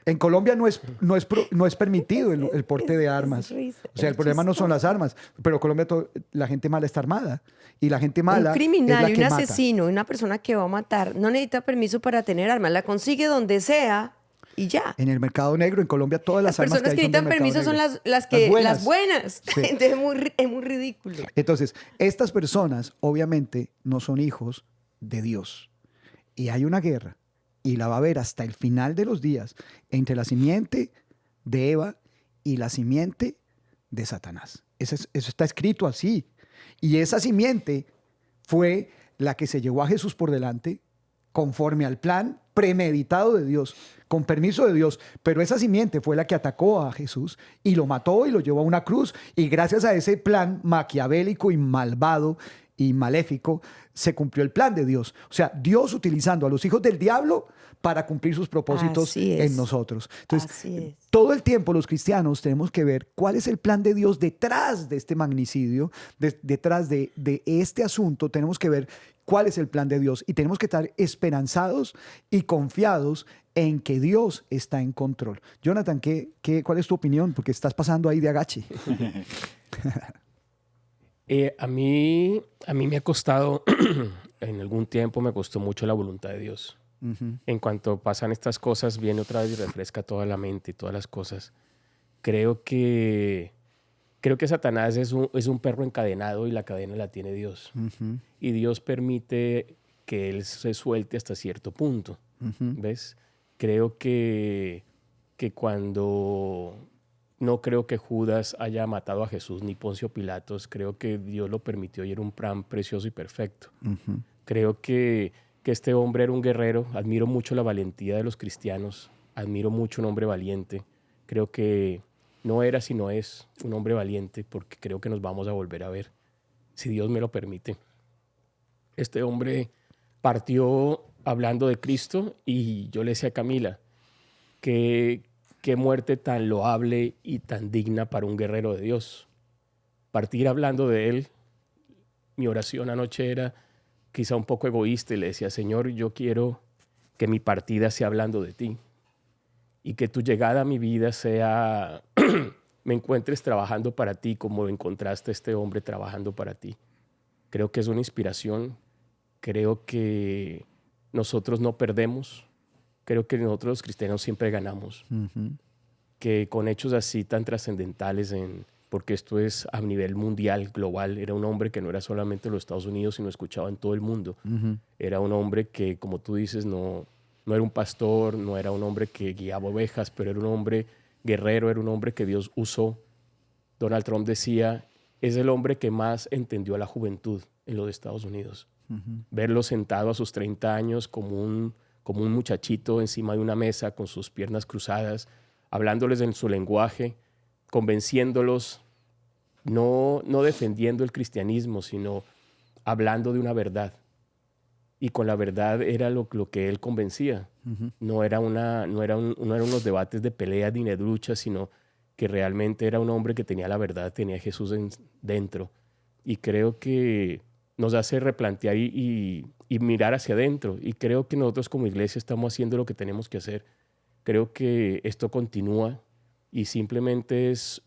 En Colombia no es permitido el porte de armas. O sea, el problema no son las armas, pero en Colombia la gente mala está armada. Y la gente mala Un criminal es y la un que asesino, una persona que va a matar, no necesita permiso para tener armas. La consigue donde sea y ya. mata. En el mercado negro, en Colombia, todas las armas personas que hay son del necesitan permiso mercado son negro. las buenas. Sí. Entonces es muy ridículo. Entonces, estas personas obviamente no son hijos de Dios. Y hay una guerra, y la va a haber hasta el final de los días, entre la simiente de Eva y la simiente de Satanás. Eso está escrito así. Y esa simiente fue la que se llevó a Jesús por delante, conforme al plan premeditado de Dios, con permiso de Dios. Pero esa simiente fue la que atacó a Jesús y lo mató y lo llevó a una cruz. Y gracias a ese plan maquiavélico y malvado y maléfico, se cumplió el plan de Dios. O sea, Dios utilizando a los hijos del diablo para cumplir sus propósitos Así es. en nosotros. Entonces, Así es. todo el tiempo los cristianos tenemos que ver cuál es el plan de Dios detrás de este magnicidio, detrás de este asunto. Tenemos que ver cuál es el plan de Dios y tenemos que estar esperanzados y confiados en que Dios está en control. Jonathan, ¿cuál es tu opinión? Porque estás pasando ahí de agache. A mí me ha costado, en algún tiempo me costó mucho la voluntad de Dios. Uh-huh. En cuanto pasan estas cosas, viene otra vez y refresca toda la mente y todas las cosas. Creo que Satanás es un perro encadenado y la cadena la tiene Dios. Uh-huh. Y Dios permite que él se suelte hasta cierto punto. Uh-huh. ¿Ves? Creo que cuando... No creo que Judas haya matado a Jesús ni Poncio Pilatos. Creo que Dios lo permitió y era un plan precioso y perfecto. Uh-huh. Creo que este hombre era un guerrero. Admiro mucho la valentía de los cristianos. Admiro mucho un hombre valiente. Creo que no era sino es un hombre valiente, porque creo que nos vamos a volver a ver, si Dios me lo permite. Este hombre partió hablando de Cristo y yo le decía a Camila, qué muerte tan loable y tan digna para un guerrero de Dios. Partir hablando de él, mi oración anoche era quizá un poco egoísta y le decía, Señor, yo quiero que mi partida sea hablando de ti y que tu llegada a mi vida sea, me encuentres trabajando para ti como encontraste a este hombre trabajando para ti. Creo que es una inspiración, creo que nosotros no perdemos, creo que nosotros los cristianos siempre ganamos, que con hechos así tan trascendentales, porque esto es a nivel mundial, global, era un hombre que no era solamente en los Estados Unidos, sino escuchado en todo el mundo. Era un hombre que, como tú dices, no era un pastor, no era un hombre que guiaba ovejas, pero era un hombre guerrero, era un hombre que Dios usó. Donald Trump decía, es el hombre que más entendió a la juventud en los Estados Unidos. Verlo sentado a sus 30 años como un muchachito encima de una mesa con sus piernas cruzadas, hablándoles en su lenguaje, convenciéndolos, no defendiendo el cristianismo, sino hablando de una verdad. Y con la verdad era lo que él convencía. No eran unos debates de peleas ni de luchas, sino que realmente era un hombre que tenía la verdad, tenía a Jesús dentro. Y creo que nos hace replantear y mirar hacia adentro. Y creo que nosotros como iglesia estamos haciendo lo que tenemos que hacer. Creo que esto continúa y simplemente es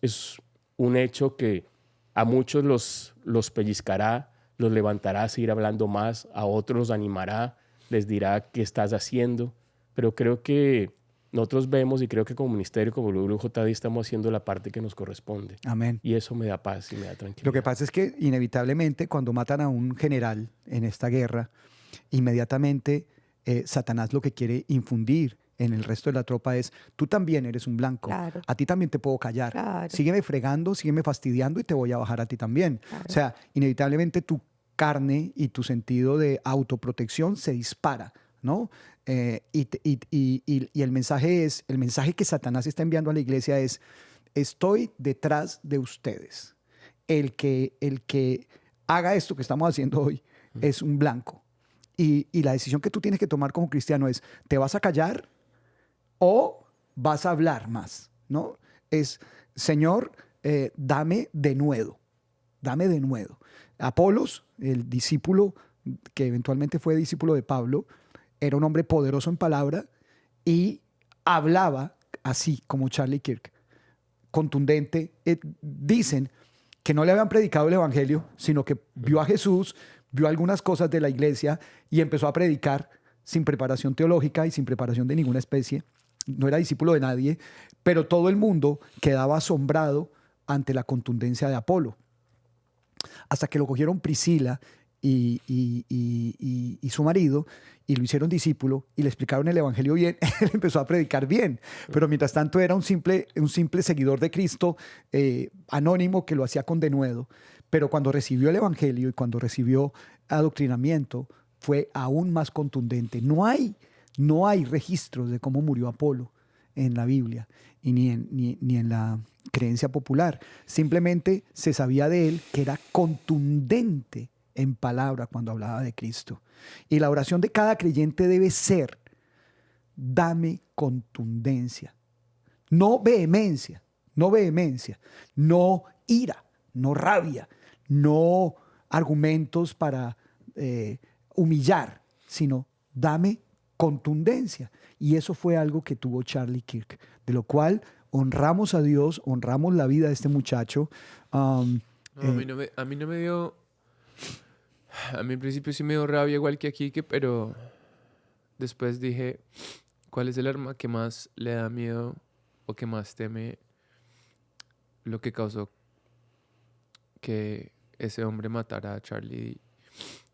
un hecho que a muchos los pellizcará, los levantará a seguir hablando más, a otros los animará, les dirá qué estás haciendo. Pero creo que nosotros vemos y creo que como ministerio, como WJD, estamos haciendo la parte que nos corresponde. Amén. Y eso me da paz y me da tranquilidad. Lo que pasa es que inevitablemente cuando matan a un general en esta guerra, inmediatamente Satanás lo que quiere infundir en el resto de la tropa es, tú también eres un blanco, Claro. a ti también te puedo callar, Claro. sígueme fregando, sígueme fastidiando y te voy a bajar a ti también. Claro. O sea, inevitablemente tu carne y tu sentido de autoprotección se dispara, ¿no? Y el mensaje que Satanás está enviando a la iglesia es, estoy detrás de ustedes. El que haga esto que estamos haciendo hoy es un blanco. Y la decisión que tú tienes que tomar como cristiano es, ¿te vas a callar o vas a hablar más? ¿No? Es, Señor, dame de nuevo. Dame de nuevo. Apolos, el discípulo que eventualmente fue discípulo de Pablo, era un hombre poderoso en palabra y hablaba así como Charlie Kirk, contundente. Dicen que no le habían predicado el evangelio, sino que vio a Jesús, vio algunas cosas de la iglesia y empezó a predicar sin preparación teológica y sin preparación de ninguna especie. No era discípulo de nadie, pero todo el mundo quedaba asombrado ante la contundencia de Apolo. Hasta que lo cogieron Priscila y su marido y lo hicieron discípulo y le explicaron el evangelio bien, él empezó a predicar bien, pero mientras tanto era un simple seguidor de Cristo, anónimo, que lo hacía con denuedo. Pero cuando recibió el evangelio y cuando recibió adoctrinamiento, fue aún más contundente. No hay registros de cómo murió Apolo en la Biblia y ni en la creencia popular. Simplemente se sabía de él que era contundente en palabra cuando hablaba de Cristo. Y la oración de cada creyente debe ser, dame contundencia. No vehemencia, no ira, no rabia, no argumentos para humillar, sino dame contundencia. Y eso fue algo que tuvo Charlie Kirk, de lo cual honramos a Dios, honramos la vida de este muchacho. A mí no me dio... A mí al principio sí me dio rabia igual que aquí, pero después dije, ¿cuál es el arma que más le da miedo o que más teme lo que causó que ese hombre matara a Charlie?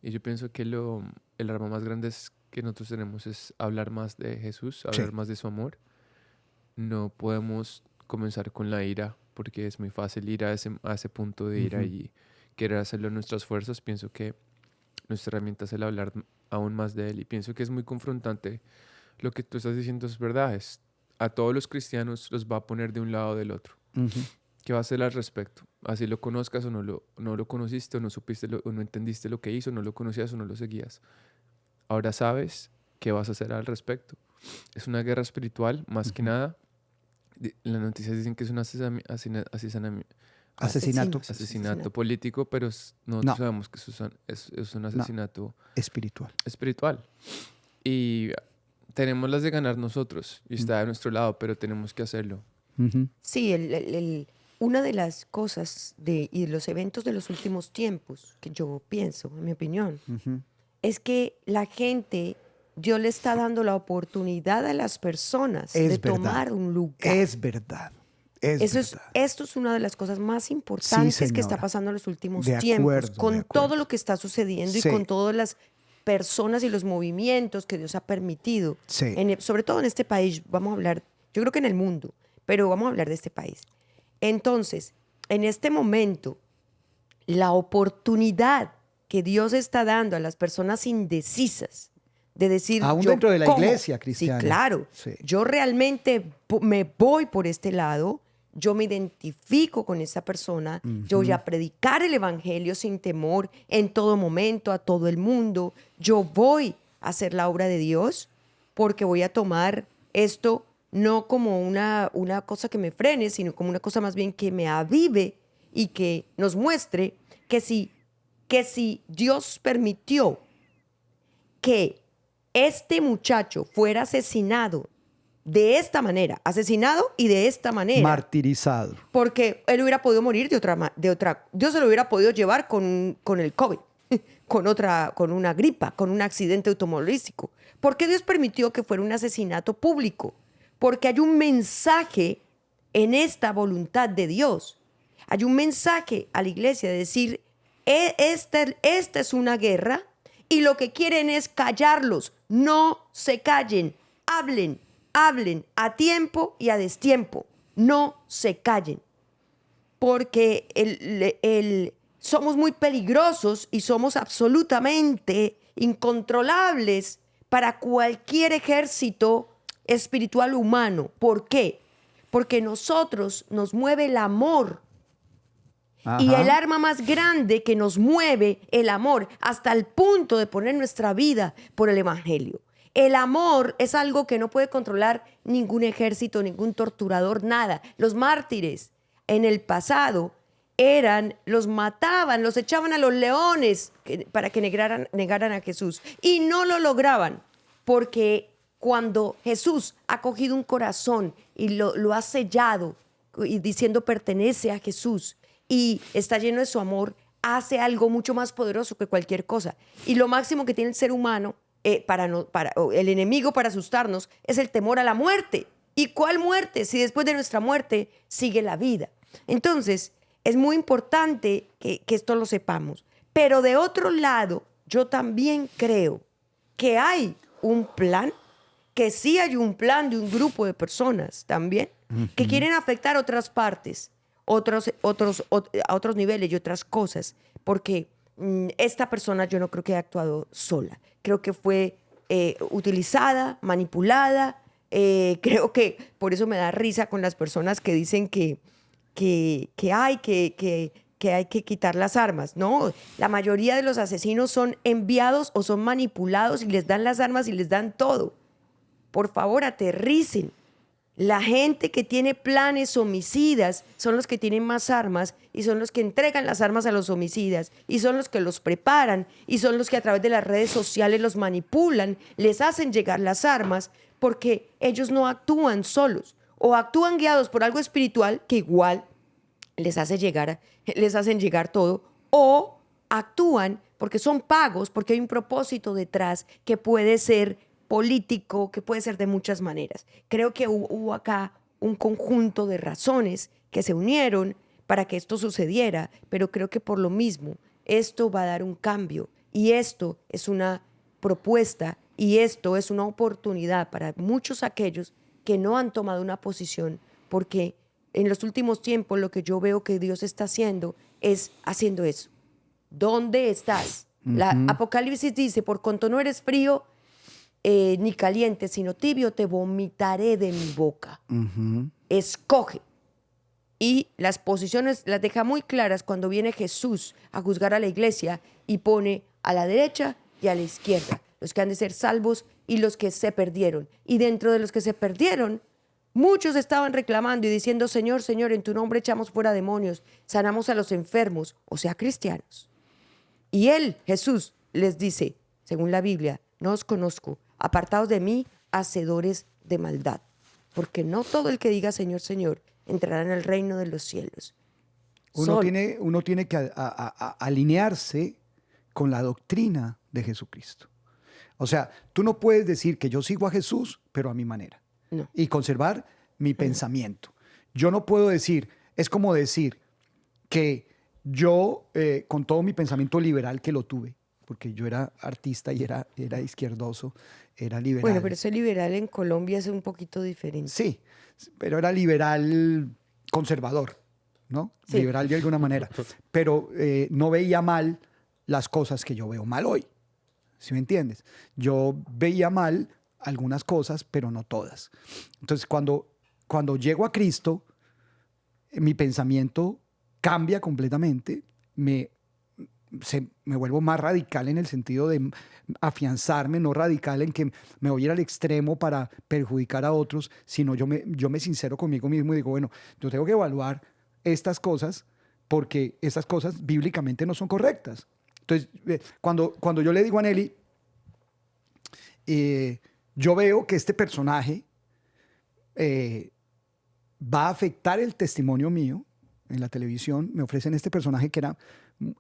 Y yo pienso que el arma más grande que nosotros tenemos es hablar más de Jesús, hablar más de su amor. No podemos comenzar con la ira, porque es muy fácil ir a ese punto de ira y querer hacerlo en nuestras fuerzas. Pienso que nuestra herramienta es el hablar aún más de él, y pienso que es muy confrontante. Lo que tú estás diciendo es verdad, a todos los cristianos los va a poner de un lado o del otro. ¿Qué va a hacer al respecto? Así lo conozcas o no lo conociste, o no supiste o no entendiste lo que hizo, no lo conocías o no lo seguías. Ahora sabes qué vas a hacer al respecto. Es una guerra espiritual, más que nada. Las noticias dicen que es un asesinato político, pero nosotros sabemos que es un asesinato espiritual. Y tenemos las de ganar nosotros, y está de nuestro lado, pero tenemos que hacerlo. Sí, una de las cosas y de los eventos de los últimos tiempos, que yo pienso, en mi opinión, es que la gente, Dios le está dando la oportunidad a las personas de tomar un lugar. Es verdad. Esto es una de las cosas más importantes que está pasando en los últimos tiempos, con todo lo que está sucediendo y con todas las personas y los movimientos que Dios ha permitido, sobre todo en este país. Vamos a hablar, yo creo que en el mundo, pero vamos a hablar de este país. Entonces, en este momento, la oportunidad que Dios está dando a las personas indecisas de decir, aún dentro de la iglesia cristiana. Sí, claro. Yo realmente me voy por este lado, yo me identifico con esa persona, yo voy a predicar el evangelio sin temor en todo momento, a todo el mundo. Yo voy a hacer la obra de Dios porque voy a tomar esto no como una cosa que me frene, sino como una cosa más bien que me avive y que nos muestre que si Dios permitió que este muchacho fuera asesinado de esta manera, asesinado y de esta manera. Martirizado. Porque él hubiera podido morir de otra. Dios se lo hubiera podido llevar con el COVID, con una gripa, con un accidente automovilístico. ¿Por qué Dios permitió que fuera un asesinato público? Porque hay un mensaje en esta voluntad de Dios. Hay un mensaje a la iglesia de decir, esta es una guerra y lo que quieren es callarlos. No se callen, hablen a tiempo y a destiempo. No se callen. Porque somos muy peligrosos y somos absolutamente incontrolables para cualquier ejército espiritual humano. ¿Por qué? Porque nosotros nos mueve el amor. Y el arma más grande que nos mueve el amor hasta el punto de poner nuestra vida por el evangelio. El amor es algo que no puede controlar ningún ejército, ningún torturador, nada. Los mártires en el pasado los mataban, los echaban a los leones para que negaran a Jesús. Y no lo lograban porque cuando Jesús ha cogido un corazón y lo ha sellado y diciendo pertenece a Jesús y está lleno de su amor, hace algo mucho más poderoso que cualquier cosa. Y lo máximo que tiene el ser humano, el enemigo para asustarnos, es el temor a la muerte. ¿Y cuál muerte? Si después de nuestra muerte sigue la vida. Entonces, es muy importante que esto lo sepamos. Pero de otro lado, yo también creo que hay un plan, que sí hay un plan de un grupo de personas también, que quieren afectar otras partes, a otros niveles y otras cosas, porque esta persona yo no creo que haya actuado sola. Creo que fue utilizada, manipulada. Creo que por eso me da risa con las personas que dicen que hay que quitar las armas. No, la mayoría de los asesinos son enviados o son manipulados y les dan las armas y les dan todo. Por favor, aterricen. La gente que tiene planes homicidas son los que tienen más armas y son los que entregan las armas a los homicidas y son los que los preparan y son los que a través de las redes sociales los manipulan, les hacen llegar las armas porque ellos no actúan solos o actúan guiados por algo espiritual que igual les hacen llegar todo, o actúan porque son pagos, porque hay un propósito detrás que puede ser político, que puede ser de muchas maneras. Creo que hubo acá un conjunto de razones que se unieron para que esto sucediera, pero creo que por lo mismo esto va a dar un cambio y esto es una propuesta y esto es una oportunidad para muchos aquellos que no han tomado una posición, porque en los últimos tiempos lo que yo veo que Dios está haciendo es haciendo eso. ¿Dónde estás? La Apocalipsis dice, por cuanto no eres frío ni caliente, sino tibio, te vomitaré de mi boca. Ujú. Escoge. Y las posiciones las deja muy claras cuando viene Jesús a juzgar a la iglesia y pone a la derecha y a la izquierda, los que han de ser salvos y los que se perdieron. Y dentro de los que se perdieron, muchos estaban reclamando y diciendo, Señor, Señor, en tu nombre echamos fuera demonios, sanamos a los enfermos, o sea, cristianos. Y él, Jesús, les dice, según la Biblia, no os conozco, apartados de mí, hacedores de maldad. Porque no todo el que diga Señor, Señor, entrará en el reino de los cielos. Uno Solo. tiene que alinearse con la doctrina de Jesucristo. O sea, tú no puedes decir que yo sigo a Jesús, pero a mi manera. No. Y conservar mi pensamiento. Yo no puedo decir, es como decir que yo, con todo mi pensamiento liberal que lo tuve, porque yo era artista y era izquierdoso, era liberal. Bueno, pero ese liberal en Colombia es un poquito diferente. Sí, pero era liberal conservador, ¿no? Sí. Liberal de alguna manera. Pero no veía mal las cosas que yo veo mal hoy. ¿Sí me entiendes? Yo veía mal algunas cosas, pero no todas. Entonces, cuando llego a Cristo, mi pensamiento cambia completamente, me vuelvo más radical en el sentido de afianzarme, no radical en que me voy a ir al extremo para perjudicar a otros, sino yo me sincero conmigo mismo y digo, bueno, yo tengo que evaluar estas cosas porque estas cosas bíblicamente no son correctas. Entonces, cuando yo le digo a Nelly, yo veo que este personaje va a afectar el testimonio mío en la televisión, me ofrecen este personaje que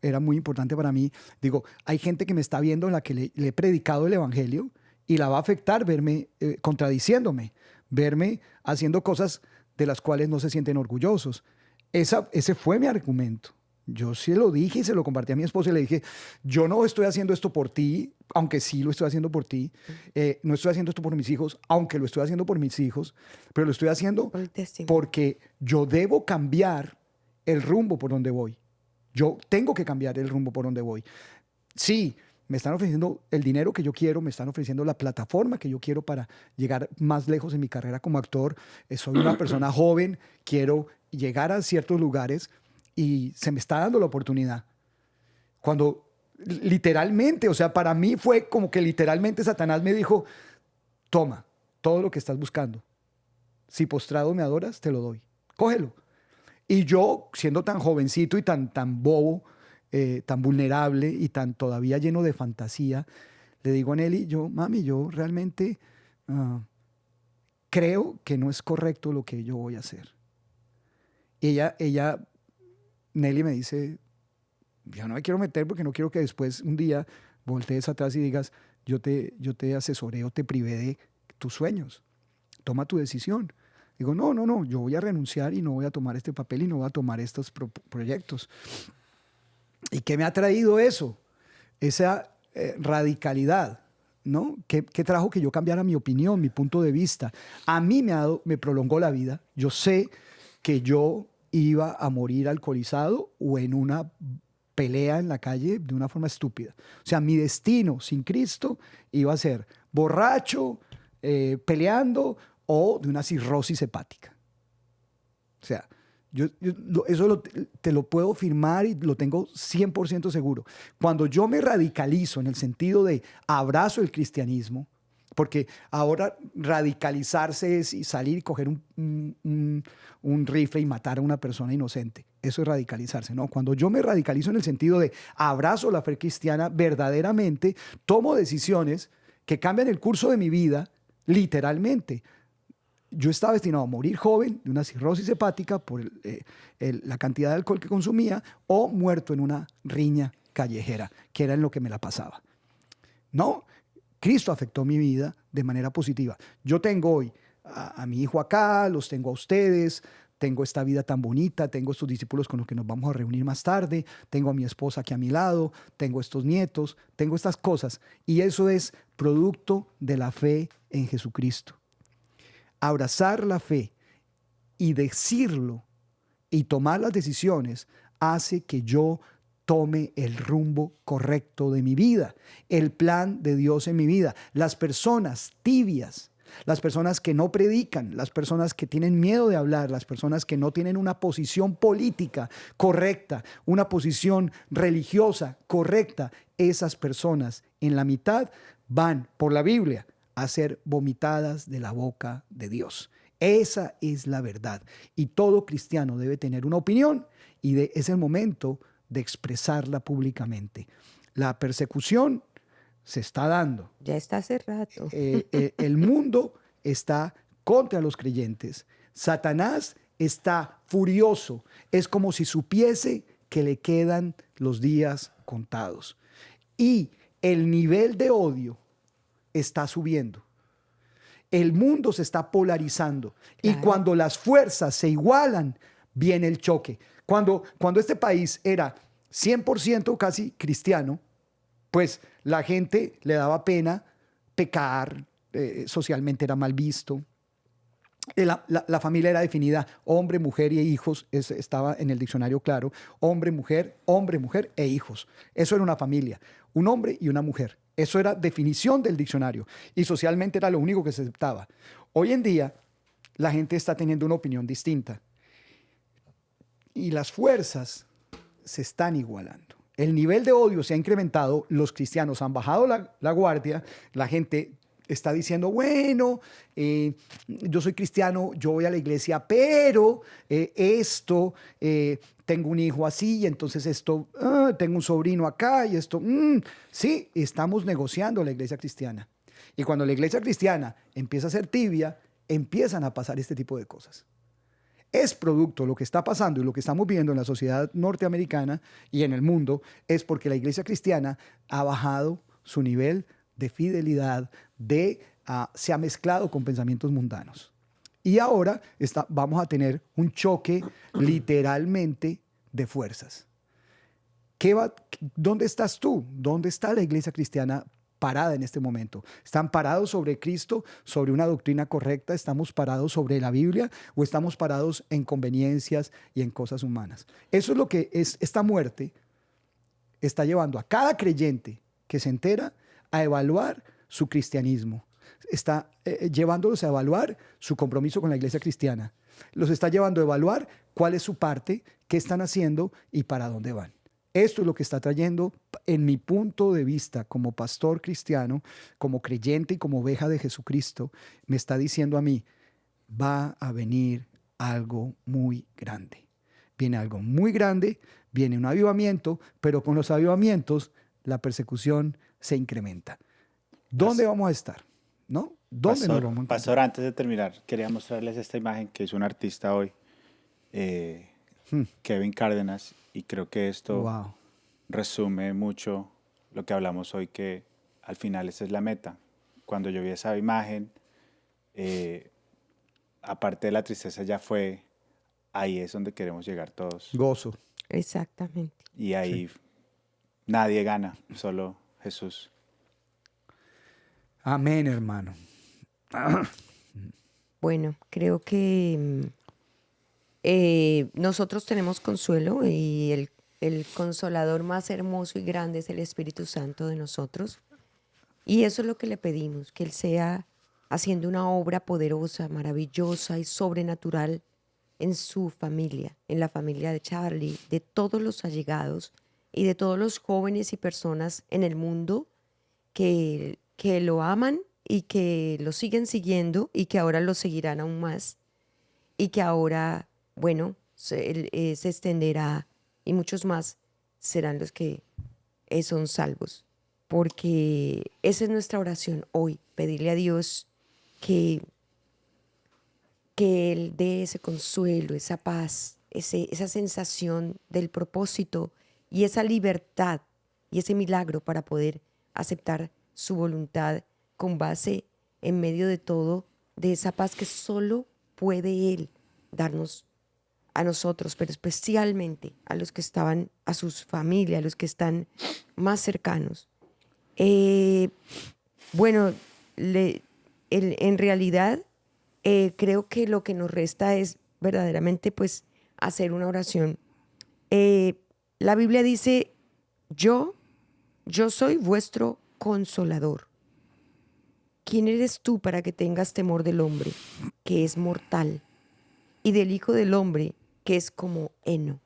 era muy importante para mí. Digo, hay gente que me está viendo en la que le he predicado el evangelio y la va a afectar verme contradiciéndome, verme haciendo cosas de las cuales no se sienten orgullosos. Ese fue mi argumento. Yo sí lo dije y se lo compartí a mi esposa y le dije, yo no estoy haciendo esto por ti, aunque sí lo estoy haciendo por ti. No estoy haciendo esto por mis hijos, aunque lo estoy haciendo por mis hijos, pero lo estoy haciendo Por el testimonio. porque yo debo cambiar el rumbo por donde voy. Yo tengo que cambiar el rumbo por donde voy. Sí, me están ofreciendo el dinero que yo quiero, me están ofreciendo la plataforma que yo quiero para llegar más lejos en mi carrera como actor. Soy una persona joven, quiero llegar a ciertos lugares y se me está dando la oportunidad. Cuando literalmente, o sea, para mí fue como que literalmente Satanás me dijo, toma todo lo que estás buscando. Si postrado me adoras, te lo doy. Cógelo. Y yo, siendo tan jovencito y tan bobo, tan vulnerable y tan todavía lleno de fantasía, le digo a Nelly, mami, yo realmente creo que no es correcto lo que yo voy a hacer. Y Nelly me dice, yo no me quiero meter porque no quiero que después un día voltees atrás y digas, yo te asesoré o te privé de tus sueños. Toma tu decisión. Digo, no, yo voy a renunciar y no voy a tomar este papel y no voy a tomar estos proyectos. ¿Y qué me ha traído eso? Esa radicalidad, ¿no? ¿Qué trajo que yo cambiara mi opinión, mi punto de vista? A mí me prolongó la vida. Yo sé que yo iba a morir alcoholizado o en una pelea en la calle de una forma estúpida. O sea, mi destino sin Cristo iba a ser borracho, peleando o de una cirrosis hepática. O sea, te lo puedo firmar y lo tengo 100% seguro. Cuando yo me radicalizo en el sentido de abrazo el cristianismo, porque ahora radicalizarse es salir y coger un rifle y matar a una persona inocente. Eso es radicalizarse, ¿no? Cuando yo me radicalizo en el sentido de abrazo la fe cristiana, verdaderamente tomo decisiones que cambian el curso de mi vida, literalmente. Yo estaba destinado a morir joven de una cirrosis hepática por la cantidad de alcohol que consumía o muerto en una riña callejera, que era en lo que me la pasaba. No, Cristo afectó mi vida de manera positiva. Yo tengo hoy a mi hijo acá, los tengo a ustedes, tengo esta vida tan bonita, tengo estos discípulos con los que nos vamos a reunir más tarde, tengo a mi esposa aquí a mi lado, tengo estos nietos, tengo estas cosas. Y eso es producto de la fe en Jesucristo. Abrazar la fe y decirlo y tomar las decisiones hace que yo tome el rumbo correcto de mi vida, el plan de Dios en mi vida. Las personas tibias, las personas que no predican, las personas que tienen miedo de hablar, las personas que no tienen una posición política correcta, una posición religiosa correcta, esas personas en la mitad van por la Biblia a ser vomitadas de la boca de Dios. Esa es la verdad. Y todo cristiano debe tener una opinión y es el momento de expresarla públicamente. La persecución se está dando. Ya está hace rato. El mundo está contra los creyentes. Satanás está furioso. Es como si supiese que le quedan los días contados. Y el nivel de odio está subiendo. El mundo se está polarizando. Claro. Y cuando las fuerzas se igualan, viene el choque. Cuando este país era 100% casi cristiano, pues la gente le daba pena pecar, socialmente era mal visto. La familia era definida hombre, mujer y hijos, estaba en el diccionario claro, hombre, mujer e hijos. Eso era una familia, un hombre y una mujer. Eso era definición del diccionario y socialmente era lo único que se aceptaba. Hoy en día la gente está teniendo una opinión distinta y las fuerzas se están igualando. El nivel de odio se ha incrementado, los cristianos han bajado la guardia, la gente está diciendo, bueno, yo soy cristiano, yo voy a la iglesia, pero tengo un hijo así, y entonces tengo un sobrino acá, y esto, sí, estamos negociando la iglesia cristiana. Y cuando la iglesia cristiana empieza a ser tibia, empiezan a pasar este tipo de cosas. Es producto, lo que está pasando y lo que estamos viendo en la sociedad norteamericana y en el mundo, es porque la iglesia cristiana ha bajado su nivel de fidelidad, se ha mezclado con pensamientos mundanos. Y ahora vamos a tener un choque literalmente de fuerzas. ¿Dónde estás tú? ¿Dónde está la iglesia cristiana parada en este momento? ¿Están parados sobre Cristo, sobre una doctrina correcta? ¿Estamos parados sobre la Biblia o estamos parados en conveniencias y en cosas humanas? Eso es lo que esta muerte está llevando a cada creyente que se entera a evaluar su cristianismo. Está llevándolos a evaluar su compromiso con la iglesia cristiana. Los está llevando a evaluar cuál es su parte, qué están haciendo y para dónde van. Esto es lo que está trayendo, en mi punto de vista, como pastor cristiano, como creyente y como oveja de Jesucristo, me está diciendo a mí, va a venir algo muy grande. Viene algo muy grande, viene un avivamiento, pero con los avivamientos la persecución se incrementa. ¿Dónde vamos a estar? ¿No? ¿Dónde nos vamos a encontrar? Pastor, antes de terminar, quería mostrarles esta imagen que hizo un artista hoy, Kevin Cárdenas, y creo que esto resume mucho lo que hablamos hoy, que al final esa es la meta. Cuando yo vi esa imagen, aparte de la tristeza, ya fue, ahí es donde queremos llegar todos. Gozo. Exactamente. Y ahí nadie gana, solo Jesús. Amén, hermano. Bueno, creo que nosotros tenemos consuelo y el consolador más hermoso y grande es el Espíritu Santo de nosotros. Y eso es lo que le pedimos, que Él sea haciendo una obra poderosa, maravillosa y sobrenatural en su familia, en la familia de Charlie, de todos los allegados y de todos los jóvenes y personas en el mundo que lo aman y que lo siguen siguiendo y que ahora lo seguirán aún más y que ahora, bueno, se extenderá y muchos más serán los que son salvos. Porque esa es nuestra oración hoy, pedirle a Dios que Él dé ese consuelo, esa paz, esa sensación del propósito y esa libertad y ese milagro para poder aceptar su voluntad con base en medio de todo, de esa paz que solo puede Él darnos a nosotros, pero especialmente a los que estaban, a sus familias, a los que están más cercanos. Bueno, en realidad creo que lo que nos resta es verdaderamente pues hacer una oración. La Biblia dice yo soy vuestro consolador. ¿Quién eres tú para que tengas temor del hombre, que es mortal, y del Hijo del Hombre, que es como heno?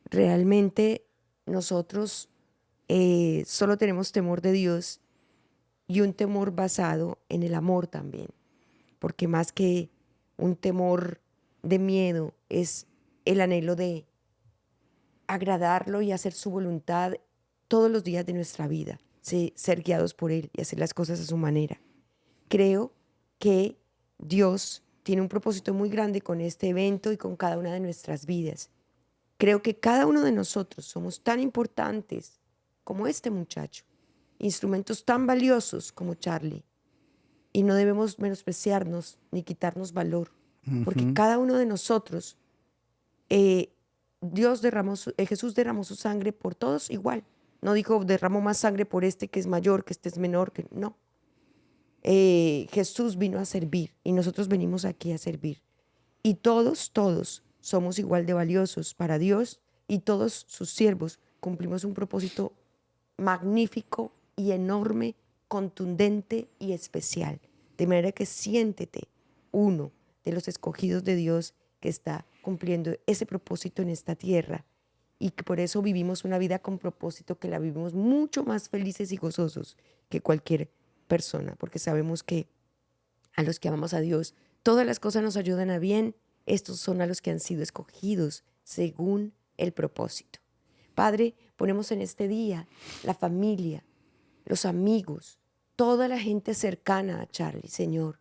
Realmente nosotros solo tenemos temor de Dios, y un temor basado en el amor también, porque más que un temor de miedo es el anhelo de agradarlo y hacer su voluntad todos los días de nuestra vida, ser guiados por Él y hacer las cosas a su manera. Creo que Dios tiene un propósito muy grande con este evento y con cada una de nuestras vidas. Creo que cada uno de nosotros somos tan importantes como este muchacho, instrumentos tan valiosos como Charlie, y no debemos menospreciarnos ni quitarnos valor, porque cada uno de nosotros, Jesús derramó su sangre por todos igual. No dijo derramó más sangre por este que es mayor, que este es menor, que no. Jesús vino a servir y nosotros venimos aquí a servir. Y todos somos igual de valiosos para Dios, y todos sus siervos cumplimos un propósito magnífico y enorme, contundente y especial. De manera que siéntete uno de los escogidos de Dios que está cumpliendo ese propósito en esta tierra, y que por eso vivimos una vida con propósito, que la vivimos mucho más felices y gozosos que cualquier persona, porque sabemos que a los que amamos a Dios todas las cosas nos ayudan a bien. Estos son a los que han sido escogidos según el propósito. Padre, ponemos en este día la familia, los amigos, toda la gente cercana a Charlie, Señor,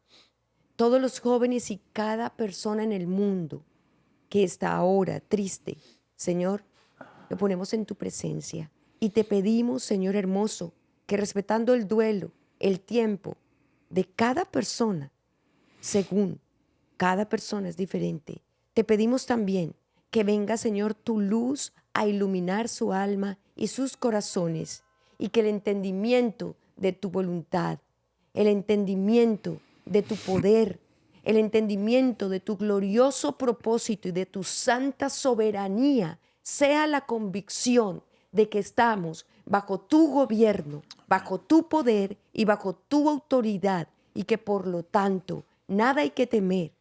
todos los jóvenes y cada persona en el mundo que está ahora triste, Señor, lo ponemos en tu presencia y te pedimos, Señor hermoso, que respetando el duelo, el tiempo de cada persona, según cada persona es diferente, te pedimos también que venga, Señor, tu luz a iluminar su alma y sus corazones, y que el entendimiento de tu voluntad, el entendimiento de tu poder, el entendimiento de tu glorioso propósito y de tu santa soberanía sea la convicción de que estamos bajo tu gobierno, bajo tu poder y bajo tu autoridad, y que por lo tanto nada hay que temer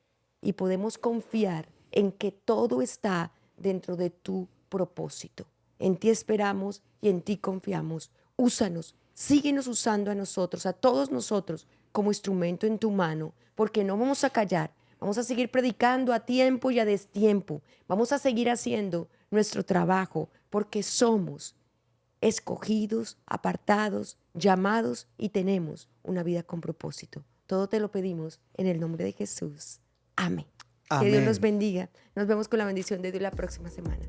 y podemos confiar en que todo está dentro de tu propósito. En ti esperamos y en ti confiamos. Úsanos, síguenos usando a nosotros, a todos nosotros, como instrumento en tu mano, porque no vamos a callar. Vamos a seguir predicando a tiempo y a destiempo. Vamos a seguir haciendo nuestro trabajo, porque somos escogidos, apartados, llamados, y tenemos una vida con propósito. Todo te lo pedimos en el nombre de Jesús. Amén. Que Dios los bendiga. Nos vemos con la bendición de Dios la próxima semana.